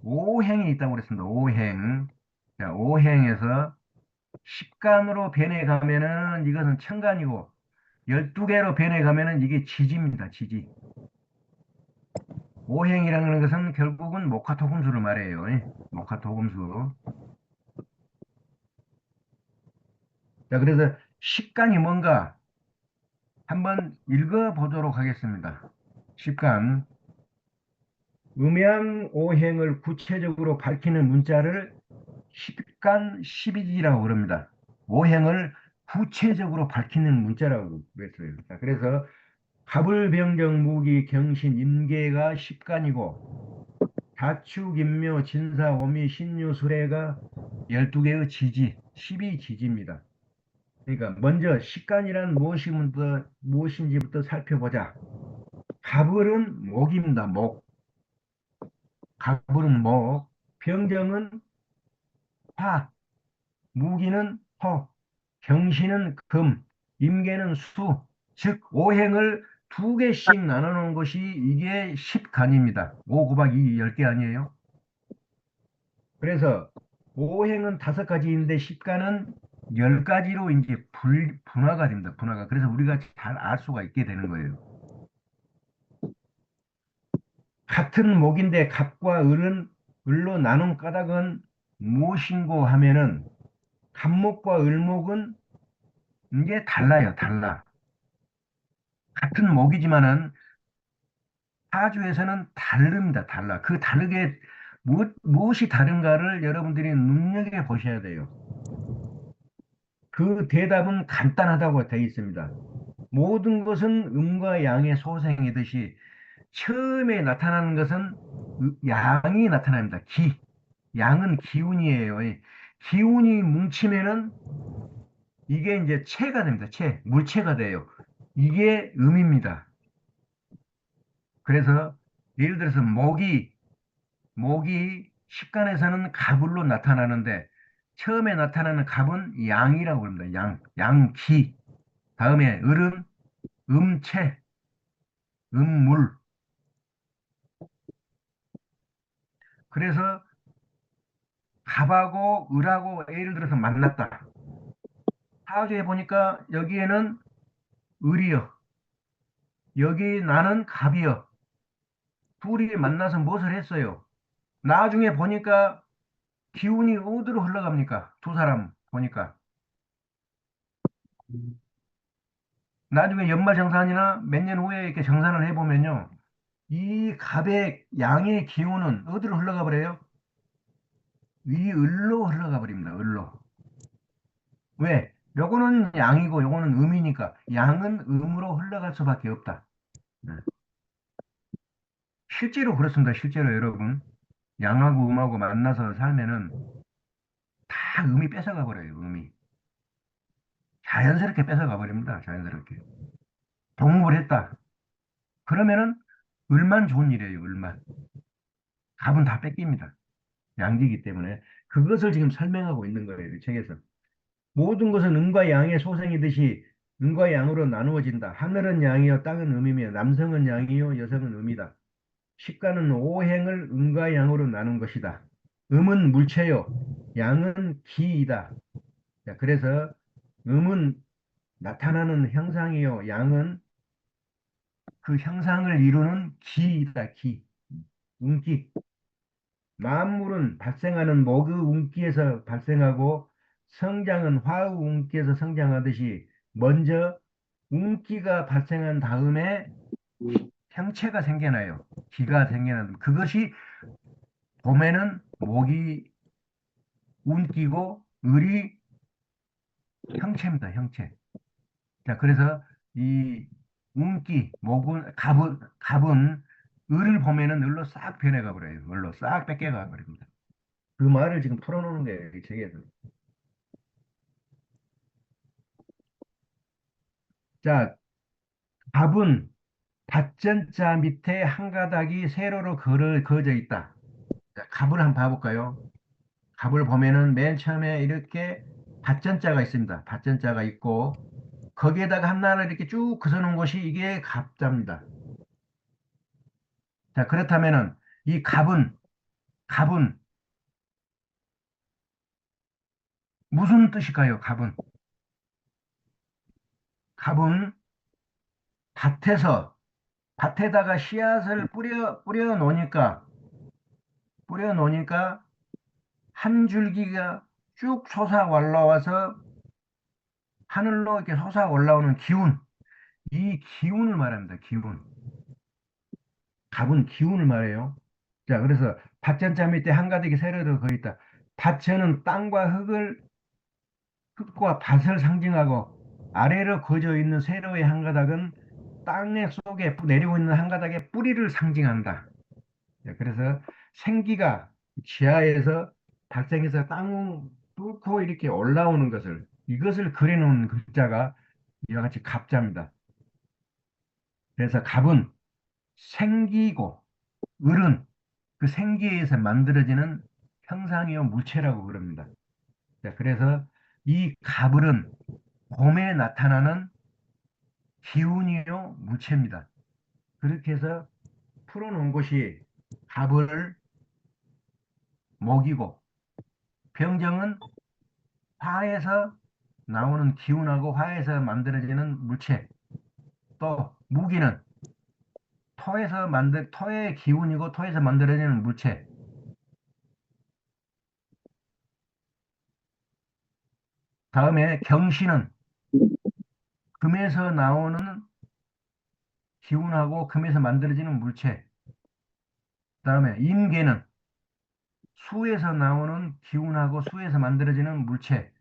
오행이 있다고 그랬습니다. 오행. 자, 오행에서 십간으로 변해 가면은 이것은 천간이고, 12개로 변해 가면은 이게 지지입니다. 지지. 오행이라는 것은 결국은 목화토금수를 말해요. 예. 목화토금수. 자, 그래서 십간이 뭔가 한번 읽어보도록 하겠습니다. 십간. 음양오행을 구체적으로 밝히는 문자를 십간 십이지라고 그럽니다. 오행을 구체적으로 밝히는 문자라고 그랬어요. 자, 그래서 갑을병정 무기 경신 임계가 십간이고 다축, 인묘, 진사, 오미, 신유, 수레가 12개의 지지, 12지지입니다. 그러니까 먼저 식간이란 무엇인지부터 살펴보자. 가불은 목입니다. 목. 가불은 목. 병정은 화. 무기는 토. 경신은 금. 임계는 수. 즉 오행을 두 개씩 나눠놓은 것이 이게 십간입니다. 5 곱하기 2 10개 아니에요? 그래서 오행은 5가지인데 십간은 10가지로 이제 분화가 됩니다. 분화가. 그래서 우리가 잘 알 수가 있게 되는 거예요. 같은 목인데 갑과 을은 을로 나눈 까닭은 무엇인고 하면은 갑목과 을목은 이게 달라요. 달라. 같은 목이지만은 사주에서는 다릅니다. 달라. 그 다르게 무엇이 다른가를 여러분들이 눈여겨 보셔야 돼요. 그 대답은 간단하다고 되어 있습니다. 모든 것은 음과 양의 소생이듯이 처음에 나타나는 것은 양이 나타납니다. 양은 기운이에요. 이 기운이 뭉치면은 이게 이제 체가 됩니다. 물체가 돼요. 이게 음입니다. 그래서 예를 들어서 목이 식간에서는 가불로 나타나는데 처음에 나타나는 갑은 양이라고 합니다. 양기. 다음에 을은 음체, 음물. 그래서 갑하고 을하고 예를 들어서 만났다. 사주에 보니까 여기에는 을이요. 여기 나는 갑이요. 둘이 만나서 무엇을 했어요? 나중에 보니까 기운이 어디로 흘러갑니까? 두 사람 보니까. 나중에 연말정산이나 몇 년 후에 이렇게 정산을 해보면요. 이 갑의 양의 기운은 어디로 흘러가 버려요? 이 을로 흘러가 버립니다. 을로. 왜? 요거는 양이고 요거는 음이니까 양은 음으로 흘러갈 수밖에 없다. 네. 실제로 그렇습니다. 실제로 여러분. 양하고 음하고 만나서 살면은 다 음이 뺏어가 버려요. 음이. 자연스럽게 뺏어가 버립니다. 자연스럽게. 동업을 했다. 그러면은 을만 좋은 일이에요. 을만. 갑은 다 뺏깁니다. 양기이기 때문에. 그것을 지금 설명하고 있는 거예요. 이 책에서. 모든 것은 음과 양의 소생이듯이 음과 양으로 나누어진다. 하늘은 양이요 땅은 음이며 남성은 양이요 여성은 음이다. 식간은 오행을 음과 양으로 나눈 것이다. 음은 물체요 양은 기이다. 자, 그래서 음은 나타나는 형상이요 양은 그 형상을 이루는 기이다. 운기. 만물은 발생하는 목의 운기에서 발생하고 성장은 화의 운기에서 성장하듯이 먼저 운기가 발생한 다음에 형체가 생겨나요. 기가 생겨나는 그것이 봄에는 목이 운기고 을이 형체입니다. 형체. 자, 그래서 이 운기, 갑은 을을 보면은 을로 싹 변해가 버려요. 을로 싹 뺏겨가 버립니다. 그 말을 지금 풀어놓는 거예요. 이 책에서. 자, 갑은 밭전자 밑에 한 가닥이 세로로 그어져 있다. 자, 갑을 한번 봐볼까요? 갑을 보면은 맨 처음에 이렇게 밭전자가 있습니다. 밭전자가 있고 거기에다가 하나를 이렇게 쭉 그어놓은 것이 이게 갑자입니다. 자, 그렇다면은 이 갑은 무슨 뜻일까요? 갑은 밭에다가 씨앗을 뿌려 놓으니까 한 줄기가 쭉 솟아 올라와서 하늘로 이렇게 솟아 올라오는 기운, 이 기운을 말합니다. 갑은 기운을 말해요. 자, 그래서 밭전자 밑에 한가득이 세로로 그어 있다. 밭천은 흙과 밭을 상징하고 아래로 그어져 있는 세로의 한 가닥은 땅의 속에 내리고 있는 한 가닥의 뿌리를 상징한다. 자, 그래서 생기가 지하에서 발생해서 땅 뚫고 이렇게 올라오는 것을, 이것을 그려놓은 글자가 이와 같이 갑자입니다. 그래서 갑은 생기고, 을은 그 생기에서 만들어지는 형상이요 물체라고 그럽니다. 자, 그래서 이 갑을은 봄에 나타나는 기운이요 물체입니다. 그렇게 해서 풀어놓은 것이 갑을 먹이고, 병정은 화에서 나오는 기운하고 화에서 만들어지는 물체, 또 무기는 토의 기운이고 토에서 만들어지는 물체. 다음에 경신은 금에서 나오는 기운하고 금에서 만들어지는 물체. 다음에 임계는 수에서 나오는 기운하고 수에서 만들어지는 물체.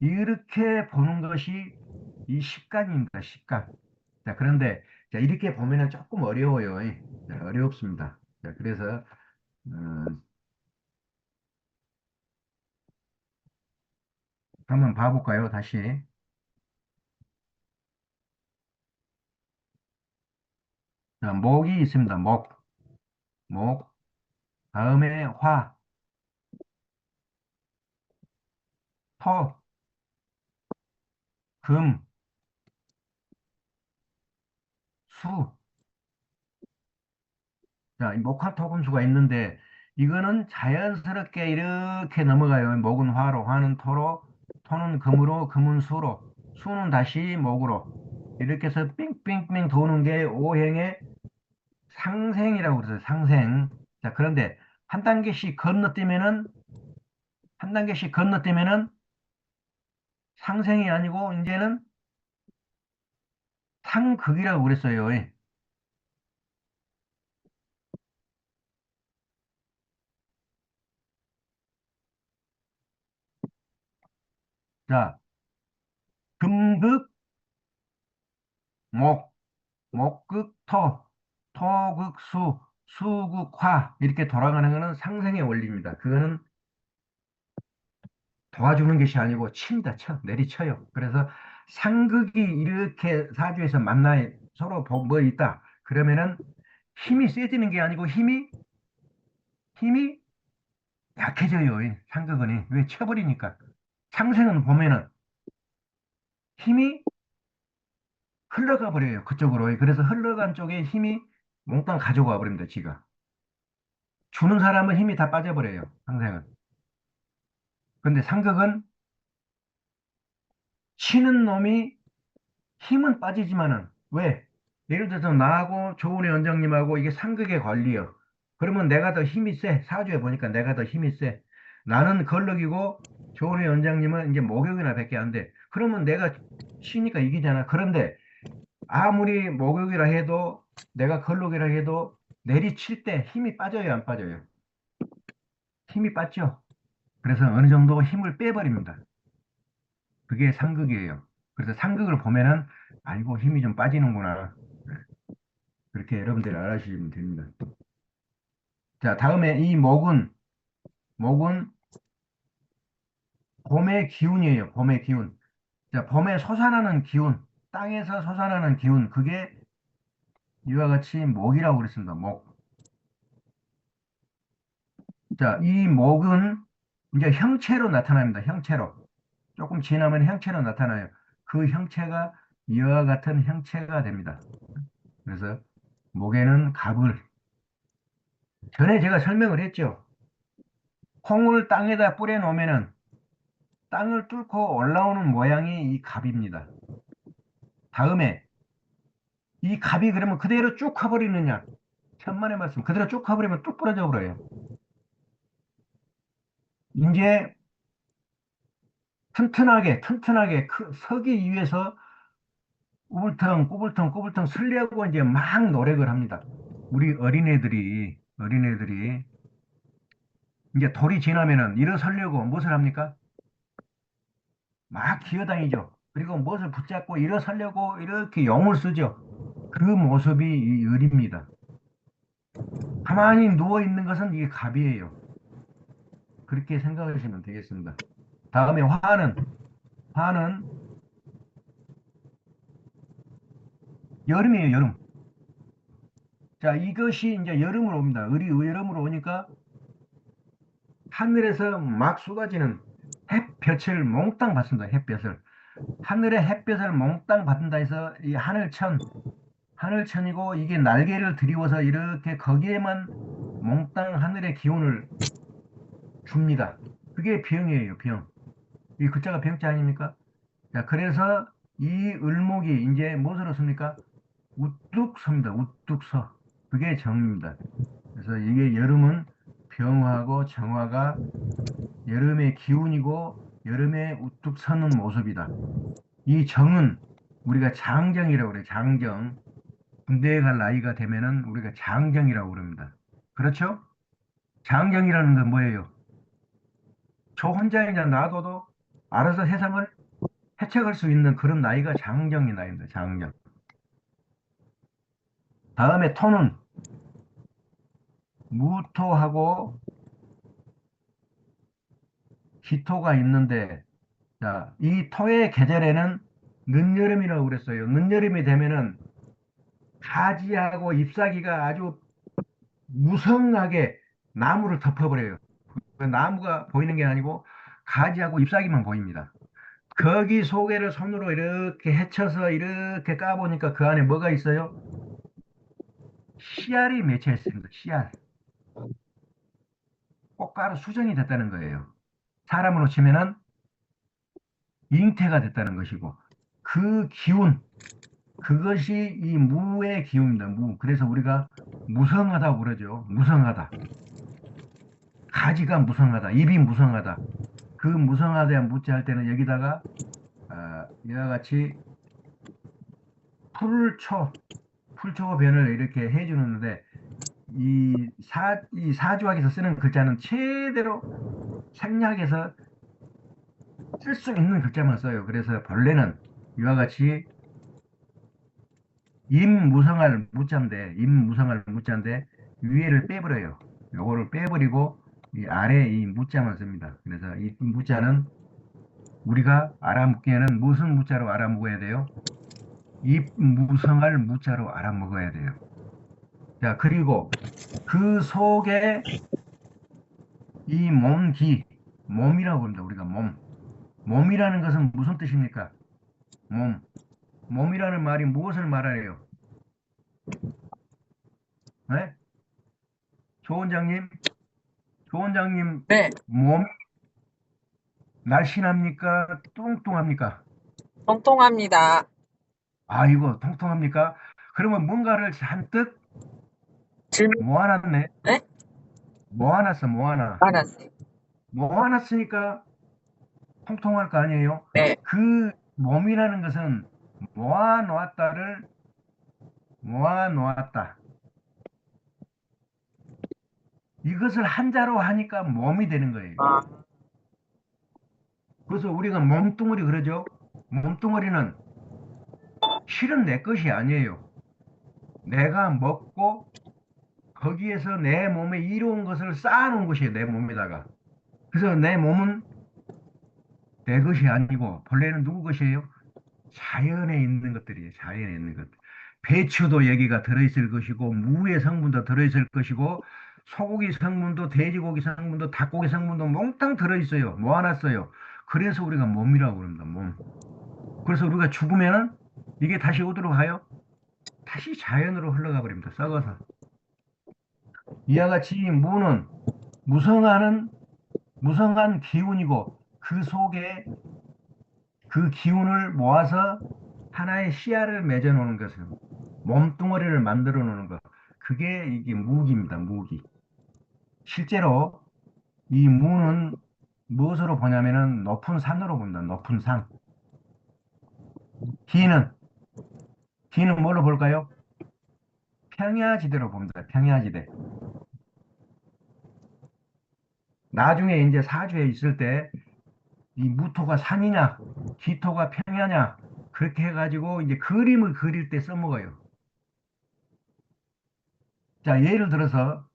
이렇게 보는 것이 이 식간입니다. 식간. 자, 그런데 자, 이렇게 보면은 조금 어려워요. 자, 어렵습니다. 자, 그래서 한번 봐볼까요? 다시. 자, 목이 있습니다. 목, 목. 다음에 화, 토, 금, 수. 자, 이 목화토금수가 있는데 이거는 자연스럽게 이렇게 넘어가요. 목은 화로, 화는 토로, 토는 금으로, 금은 수로, 수는 다시 목으로. 이렇게 해서 삥삥삥 도는 게 오행의 상생이라고 그러죠. 상생. 자, 그런데 한 단계씩 건너뛰면은 상생이 아니고 이제는 상극이라고 그랬어요. 자, 금극, 목, 목극, 토, 토극, 수, 수극, 화 이렇게 돌아가는 것은 상생의 원리입니다. 그거는 도와주는 것이 아니고 친다, 내리쳐요. 그래서 상극이 이렇게 사주에서 만나 서로 뭐 있다. 그러면은 힘이 세지는 게 아니고 힘이 약해져요. 상극은 왜 쳐버리니까. 상생은 보면은 힘이 흘러가 버려요. 그쪽으로. 그래서 흘러간 쪽에 힘이 몽땅 가져가 버립니다. 지가. 주는 사람은 힘이 다 빠져버려요. 상생은. 근데 상극은 치는 놈이 힘은 빠지지만은 왜? 예를 들어서 나하고 조은희 원장님하고 이게 상극의 관리요. 그러면 내가 더 힘이 세. 사주에 보니까 내가 더 힘이 세. 나는 걸럭이고 조은희 원장님은 이제 목욕이나 밖에 안 돼. 그러면 내가 치니까 이기잖아. 그런데 아무리 목욕이라 해도 내가 걸럭이라 해도 내리칠 때 힘이 빠져요, 안 빠져요? 힘이 빠져. 그래서 어느 정도 힘을 빼버립니다. 그게 상극이에요. 그래서 상극을 보면은 아이고 힘이 좀 빠지는구나. 네, 그렇게 여러분들 알아주시면 됩니다. 자, 다음에 이 목은 봄의 기운이에요. 봄의 기운. 자, 봄에 솟아나는 기운, 땅에서 솟아나는 기운, 그게 이와 같이 목이라고 그랬습니다. 목. 자, 이 목은 이제 형체로 나타납니다. 형체로. 조금 지나면 형체로 나타나요. 그 형체가 이와 같은 형체가 됩니다. 그래서 목에는 갑을, 전에 제가 설명을 했죠. 콩을 땅에다 뿌려 놓으면은 땅을 뚫고 올라오는 모양이 이 갑입니다. 다음에 이 갑이 그러면 그대로 쭉 가버리느냐? 천만의 말씀. 그대로 쭉 가버리면 뚝 부러져 버려요. 이제 튼튼하게 서기 위해서 꾸불텅 쓰려고 이제 막 노력을 합니다. 우리 어린애들이 이제 돌이 지나면은 일어서려고 무엇을 합니까? 막 기어다니죠. 그리고 무엇을 붙잡고 일어서려고 이렇게 용을 쓰죠. 그 모습이 이 을입니다. 가만히 누워 있는 것은 이게 갑이에요. 그렇게 생각하시면 되겠습니다. 다음에 화는 여름이에요, 여름. 자, 이것이 이제 여름으로 옵니다. 여름으로 오니까 하늘에서 막 쏟아지는 햇볕을 몽땅 받습니다. 햇볕을. 하늘의 햇볕을 몽땅 받는다 해서 이 하늘천이고 이게 날개를 드리워서 이렇게 거기에만 몽땅 하늘의 기운을 줍니다. 그게 병이에요, 병. 이 글자가 병자 아닙니까? 자, 그래서 이 을목이 이제 무엇으로 씁니까? 우뚝 섭니다. 우뚝 서. 그게 정입니다. 그래서 이게 여름은 병화고 정화가 여름의 기운이고 여름에 우뚝 서는 모습이다. 이 정은 우리가 장정이라고 그래요. 장정. 군대에 갈 나이가 되면은 우리가 장정이라고 그럽니다. 그렇죠? 장정이라는 건 뭐예요? 저 혼자 그냥 놔둬도 알아서 세상을 해쳐갈 수 있는 그런 나이가 장정이 나이입니다. 장정. 다음에 토는 무토하고 기토가 있는데, 자, 이 토의 계절에는 늦여름이라고 그랬어요. 늦여름이 되면은 가지하고 잎사귀가 아주 무성하게 나무를 덮어버려요. 그 나무가 보이는 게 아니고 가지하고 잎사귀만 보입니다. 거기 속에를 손으로 이렇게 헤쳐서 이렇게 까보니까 그 안에 뭐가 있어요? 씨알이 맺혀 있습니다. 씨알. 꽃가루 수정이 됐다는 거예요. 사람으로 치면은 잉태가 됐다는 것이고 그 기운, 그것이 이 무의 기운입니다. 무. 그래서 우리가 무성하다고 그러죠. 무성하다. 가지가 무성하다. 입이 무성하다. 그 무성하다에 무자 할 때는 여기다가 이와 같이 풀초변을 이렇게 해주는데 이 사주학에서 쓰는 글자는 최대로 생략해서 쓸 수 있는 글자만 써요. 그래서 본래는 이와 같이 임무성할 무자인데 위에를 빼버려요. 요거를 빼버리고 이 아래 이 무자만 씁니다. 그래서 이 무자는 우리가 알아먹기에는 무슨 무자로 알아먹어야 돼요? 입무성할 무자로 알아먹어야 돼요. 자, 그리고 그 속에 이 몸이라고 합니다. 우리가 몸. 몸이라는 것은 무슨 뜻입니까? 몸. 몸이라는 말이 무엇을 말하래요? 네? 조 원장님, 네, 몸 날씬합니까? 뚱뚱합니까? 통통합니다. 아, 이거 통통합니까? 그러면 뭔가를 잔뜩 질문, 모아놨네. 네? 모아놨어, 모아놔. 알았어요. 모아놨으니까 통통할 거 아니에요? 네, 그 몸이라는 것은 모아놓았다를 모아놓았다. 이것을 한자로 하니까 몸이 되는 거예요. 아, 그래서 우리가 몸뚱어리 그러죠? 몸뚱어리는 실은 내 것이 아니에요. 내가 먹고 거기에서 내 몸에 이로운 것을 쌓아놓은 것이에요. 내 몸에다가. 그래서 내 몸은 내 것이 아니고 본래는 누구 것이에요? 자연에 있는 것들이에요. 자연에 있는 것. 배추도 여기가 들어있을 것이고 무의 성분도 들어있을 것이고 소고기 성분도 돼지고기 성분도 닭고기 성분도 몽땅 들어있어요. 모아놨어요. 그래서 우리가 몸이라고 그럽니다. 몸. 그래서 우리가 죽으면은 이게 다시 어디로 가요? 다시 자연으로 흘러가 버립니다. 썩어서. 이와 같이 무는 무성한 기운이고 그 속에 그 기운을 모아서 하나의 씨알을 맺어 놓는 것을 몸뚱어리를 만들어 놓는 것. 그게 이게 무기입니다. 무기. 실제로 이 무는 무엇으로 보냐면은 높은 산으로 봅니다. 높은 산. 기는 기는 뭘로 볼까요? 평야지대로 봅니다. 평야지대. 나중에 이제 사주에 있을 때 이 무토가 산이냐, 기토가 평야냐, 그렇게 해가지고 이제 그림을 그릴 때 써먹어요. 자, 예를 들어서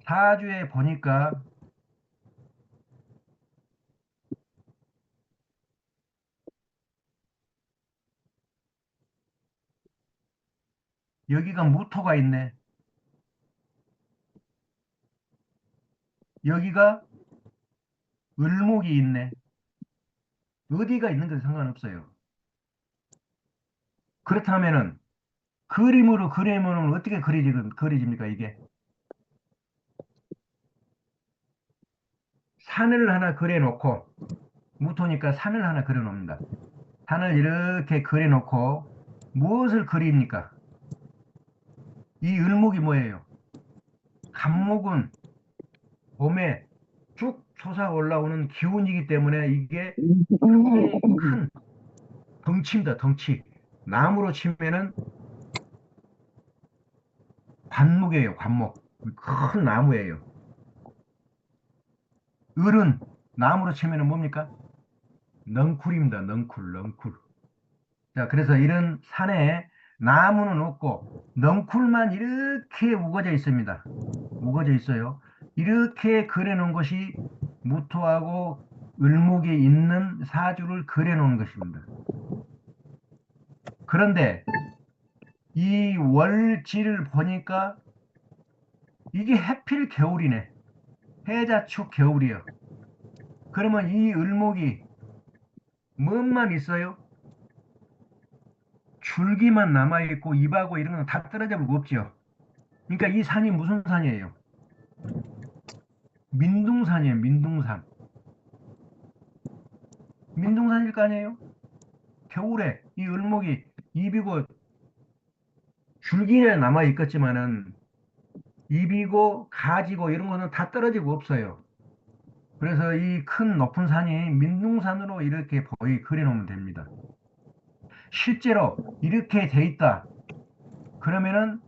사주에 보니까 여기가 무토가 있네. 여기가 을목이 있네. 어디가 있는 건 상관없어요. 그렇다면은 그림으로 그리면 어떻게 그려집니까, 이게? 산을 하나 그려놓고, 무토니까 산을 하나 그려놓습니다. 산을 이렇게 그려놓고, 무엇을 그립니까? 이 을목이 뭐예요? 간목은 봄에 쭉 솟아 올라오는 기운이기 때문에 이게 상당히 큰 덩치입니다, 덩치. 나무로 치면은 관목이에요, 관목. 큰 나무예요. 을은 나무로 치면은 뭡니까? 넝쿨입니다, 넝쿨, 넝쿨. 자, 그래서 이런 산에 나무는 없고 넝쿨만 이렇게 우거져 있습니다. 우거져 있어요. 이렇게 그려놓은 것이 무토하고 을목이 있는 사주를 그려놓은 것입니다. 그런데 이 월지를 보니까 이게 해필 겨울이네. 해자축 겨울이요. 그러면 이 을목이 뭔만 있어요? 줄기만 남아있고 잎하고 이런 건 다 떨어져 버리고 없죠. 그러니까 이 산이 무슨 산이에요? 민둥산이에요, 민둥산. 민둥산일 거 아니에요? 겨울에 이 을목이 잎이고 줄기는 남아있겠지만은 잎이고 가지고 이런 거는 다 떨어지고 없어요. 그래서 이 큰 높은 산이 민둥산으로 이렇게 그려놓으면 됩니다. 실제로 이렇게 돼 있다. 그러면은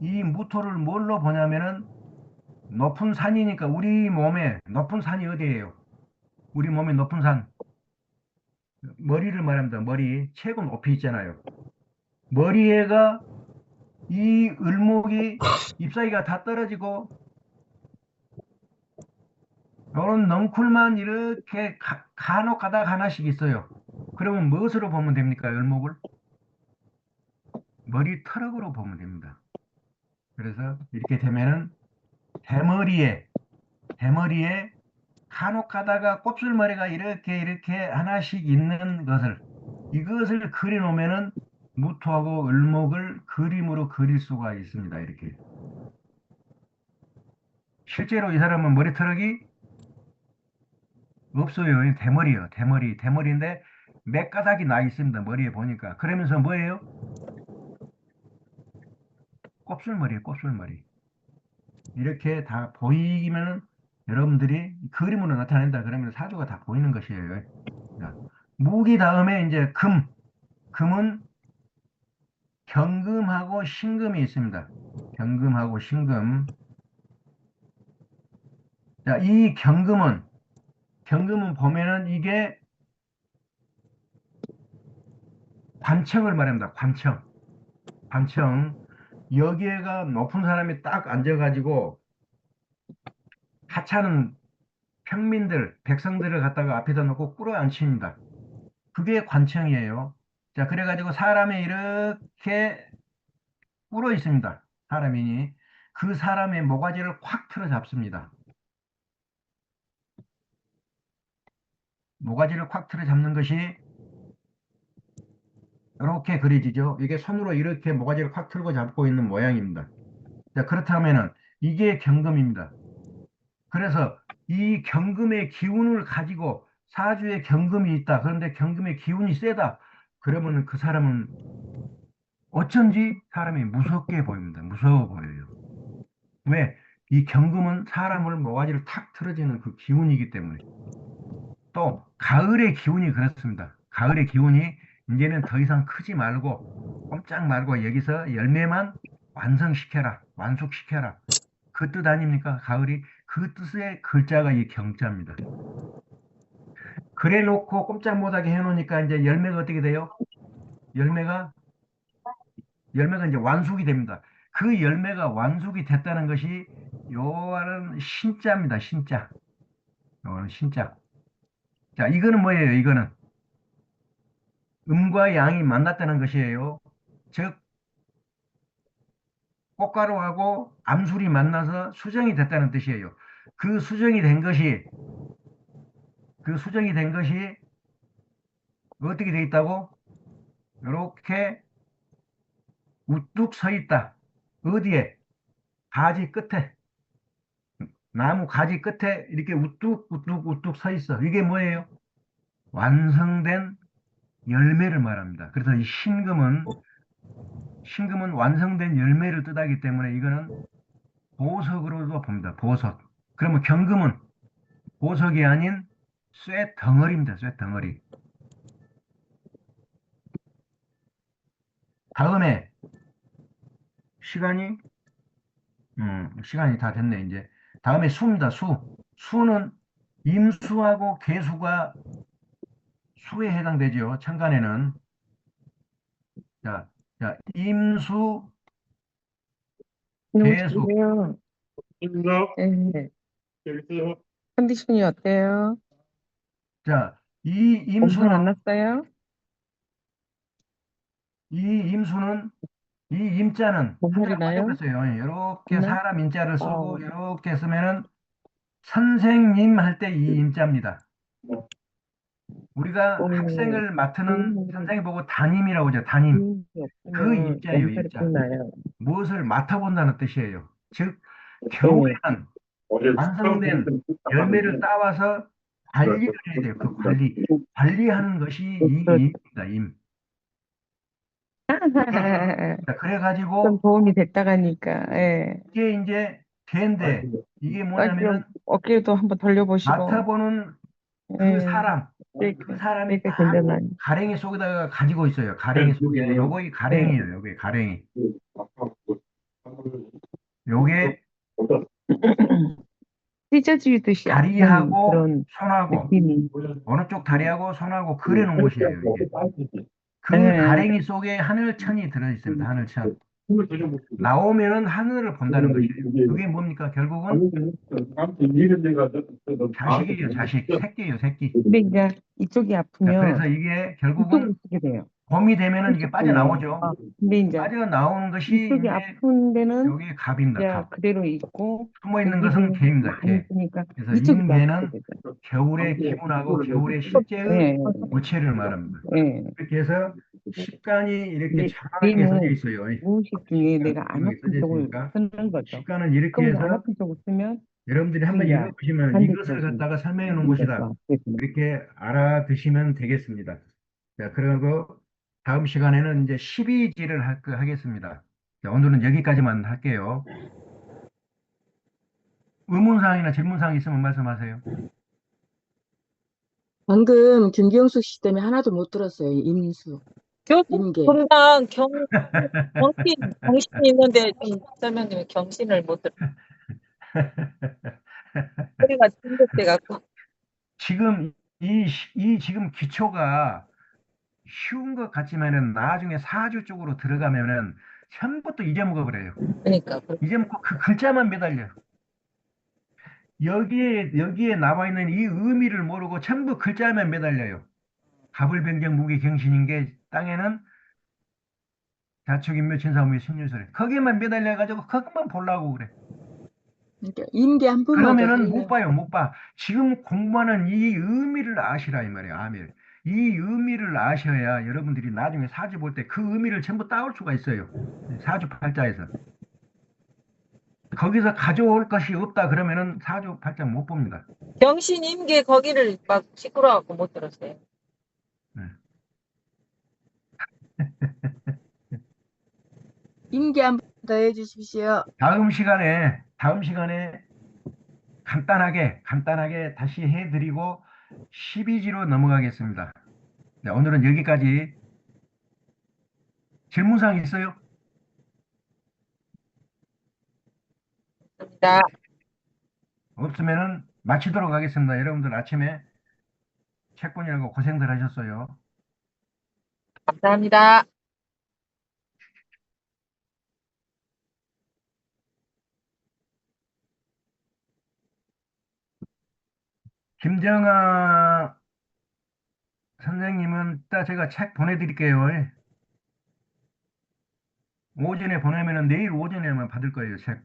이 무토를 뭘로 보냐면은 높은 산이니까 우리 몸에 높은 산이 어디예요? 우리 몸에 높은 산. 머리를 말합니다. 머리. 최고 높이 있잖아요. 머리에가 이 을목이 잎사귀가 다 떨어지고 요런 넝쿨만 이렇게 간혹 가다가 하나씩 있어요. 그러면 무엇으로 보면 됩니까? 을목을? 머리 털럭으로 보면 됩니다. 그래서 이렇게 되면은 대머리에 간혹 가다가 곱슬머리가 이렇게 하나씩 있는 이것을 그려놓으면은 무토하고 을목을 그림으로 그릴 수가 있습니다. 이렇게. 실제로 이 사람은 머리털럭이 없어요. 대머리요. 대머리인데 몇 가닥이 나 있습니다. 머리에 보니까. 그러면서 뭐예요? 곱슬머리예요. 곱슬머리. 이렇게 다 보이면은 여러분들이 그림으로 나타낸다 그러면 사주가 다 보이는 것이에요. 자, 무기 다음에 이제 금은 경금하고 신금이 있습니다. 경금하고 신금. 자, 이 경금은 보면은 이게 관청을 말합니다. 관청. 여기에가 높은 사람이 딱 앉아가지고 하찮은 평민들, 백성들을 갖다가 앞에다 놓고 끌어앉힙니다. 그게 관청이에요. 자, 그래가지고 사람이 이렇게 꿇어 있습니다. 사람이니. 그 사람의 모가지를 콱 틀어 잡습니다. 모가지를 콱 틀어 잡는 것이 이렇게 그려지죠. 이게 손으로 이렇게 모가지를 콱 틀고 잡고 있는 모양입니다. 자, 그렇다면은 이게 경금입니다. 그래서 이 경금의 기운을 가지고 사주에 경금이 있다. 그런데 경금의 기운이 세다. 그러면 그 사람은 어쩐지 사람이 무섭게 보입니다. 무서워 보여요. 왜? 이 경금은 사람을 모가지를 탁 틀어지는 그 기운이기 때문에. 또 가을의 기운이 그렇습니다. 가을의 기운이 이제는 더 이상 크지 말고 꼼짝 말고 여기서 열매만 완숙시켜라. 그 뜻 아닙니까? 가을이 그 뜻의 글자가 이 경자입니다. 그래 놓고 꼼짝 못하게 해놓으니까 이제 열매가 어떻게 돼요? 열매가 이제 완숙이 됩니다. 그 열매가 완숙이 됐다는 것이 요거는 신자입니다. 신자. 요거는 신자. 자, 이거는 뭐예요? 이거는 음과 양이 만났다는 것이에요. 즉, 꽃가루하고 암술이 만나서 수정이 됐다는 뜻이에요. 그 수정이 된 것이, 그 수정이 된 것이 어떻게 돼 있다고? 이렇게 우뚝 서 있다. 어디에? 가지 끝에. 나무 가지 끝에 이렇게 우뚝 우뚝 우뚝 서 있어. 이게 뭐예요? 완성된 열매를 말합니다. 그래서 이 신금은 완성된 열매를 뜻하기 때문에 이거는 보석으로도 봅니다. 보석. 그러면 경금은 보석이 아닌 쇠 덩어리입니다. 쇠 덩어리. 다음에 시간이 시간이 다 됐네 이제. 다음에 수입니다. 수. 수는 임수하고 계수가 수에 해당되죠. 천간에는. 자, 자, 임수, 너무 계수. 좋네요. 네. 컨디션이 어때요? 자, 이 몸살 임수는 안 났어요? 이 임수는 이 임자는 몸살이 한자를 나요? 빠져버렸어요. 이렇게 나? 사람 임자를 쓰고 어, 이렇게 쓰면은 선생님 할 때 이 임자입니다. 우리가 음, 학생을 맡는 음, 선생님 보고 담임이라고 하죠. 담임. 그 없으면 임자예요, 몸살이 임자. 꼭 나요. 무엇을 맡아본다는 뜻이에요. 즉, 네. 겨울에는 완성된 열매를 따와서 관리를 해야 돼요. 그 관리. 관리하는 것이 이 임입니다, 임. 자, 좀 그래가지고 도움이 됐다가니까, 예. 이게 이제 개인데 이게 좀 뭐냐면은 어깨도 한번 돌려보시고, 맡아보는 그 예. 사람, 그 사람이 그러니까 다 괜찮아요. 가랭이 속에다가 가지고 있어요. 가랭이 속에. 요거 이 예. 가랭이에요. 요게 가랭이. 요게 찢어지듯이 아픈 다리하고 그런 손하고 느낌이. 어느 쪽 다리하고 손하고 그래 놓은 곳이에요. 이게. 그 예. 가랭이 속에 하늘천이 들어 있습니다. 하늘천. 나오면은 하늘을 본다는 것이에요. 그게 뭡니까? 결국은 자식이에요. 자식. 새끼예요. 새끼. 근데 이제 이쪽이 자, 아프면 그래서 이게 이쪽으로 결국은 쓰게 돼요. 봄이 되면은 이게 30분에. 빠져나오죠. 근데 이제 빠져나오는 것이 이쪽이 이제 아픈 데는 여기 갑입니다. 이제 갑. 그대로 있고, 숨어 있는 것은 여기는 개입니다. 많이 개. 쓰니까 그래서 이쪽이 더 아프게 임계는 되죠. 겨울의 기분하고 겨울의 실제의 예, 모체를 말합니다. 예. 이렇게 해서 식간이 이렇게 우리, 정확하게 써져 우리는 있어요. 무의식 중에 내가 안 정확하게 아픈 써져 쪽을 있으니까 쓰는 거죠. 식간은 이렇게 그럼 이제 안 해서 아픈 쪽을 쓰면 여러분들이 그게 한번 이제 읽어보시면 이것을 반대쪽이 갖다가 설명해 놓은 이제 더 것이다. 아프게 되는 이렇게 알아두시면 되겠습니다. 자, 그리고 다음 시간에는 이제 12지를 하겠습니다. 자, 오늘은 여기까지만 할게요. 의문사항이나 질문사항 있으면 말씀하세요. 방금 김경숙 씨 때문에 하나도 못 들었어요. 임수, 교수 임계. 금방 경신이 있는데 좀 설명님이 경신을 못 들어. 소리가 중독돼 갖고. 지금 이 지금 기초가 쉬운 것 같지만은 나중에 사주 쪽으로 들어가면은 처음부터 잊어먹어 버려요. 그러니까 잊어먹고 그 글자만 매달려. 여기에 나와 있는 이 의미를 모르고 전부 글자만 매달려요. 갑을병정 무기경신인 게 땅에는 자축인묘 진사무의 신유설 거기에만 매달려가지고 그것만 보려고 그래. 그러니까 임계 한 번만 더 그러면은 못 설명. 봐요, 못 봐. 지금 공부하는 이 의미를 아시라 이 말이에요, 아밀. 이 의미를 아셔야 여러분들이 나중에 사주 볼 때 그 의미를 전부 따올 수가 있어요. 사주 팔자에서. 거기서 가져올 것이 없다 그러면은 사주 팔자 못 봅니다. 경신 임계 거기를 막 시끄러 갖고 못 들었어요. 네. 임계 한 번 더 해주십시오. 다음 시간에 간단하게 다시 해드리고 12지로 넘어가겠습니다. 네, 오늘은 여기까지. 질문사항 있어요? 감사합니다. 없으면은 마치도록 하겠습니다. 여러분들 아침에 채권이라고 고생들 하셨어요. 감사합니다. 김정아 선생님은 따 제가 책 보내드릴게요. 오전에 보내면은 내일 오전에만 받을 거예요, 책.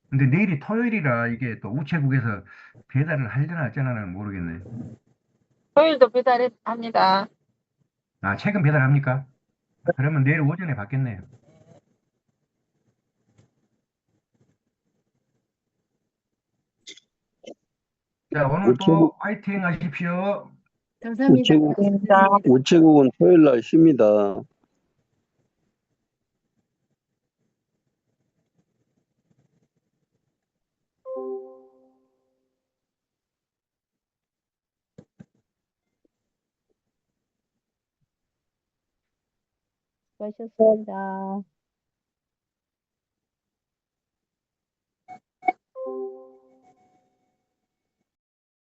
근데 내일이 토요일이라 이게 또 우체국에서 배달을 하려나 어쩌나는 모르겠네. 토요일도 배달합니다. 아, 책은 배달합니까? 그러면 내일 오전에 받겠네요. 자, 우체국, 오늘도 화이팅 하십시오. 감사합니다. 우체국, 감사합니다. 우체국은 토요일 날 쉽니다. 수고하셨습니다.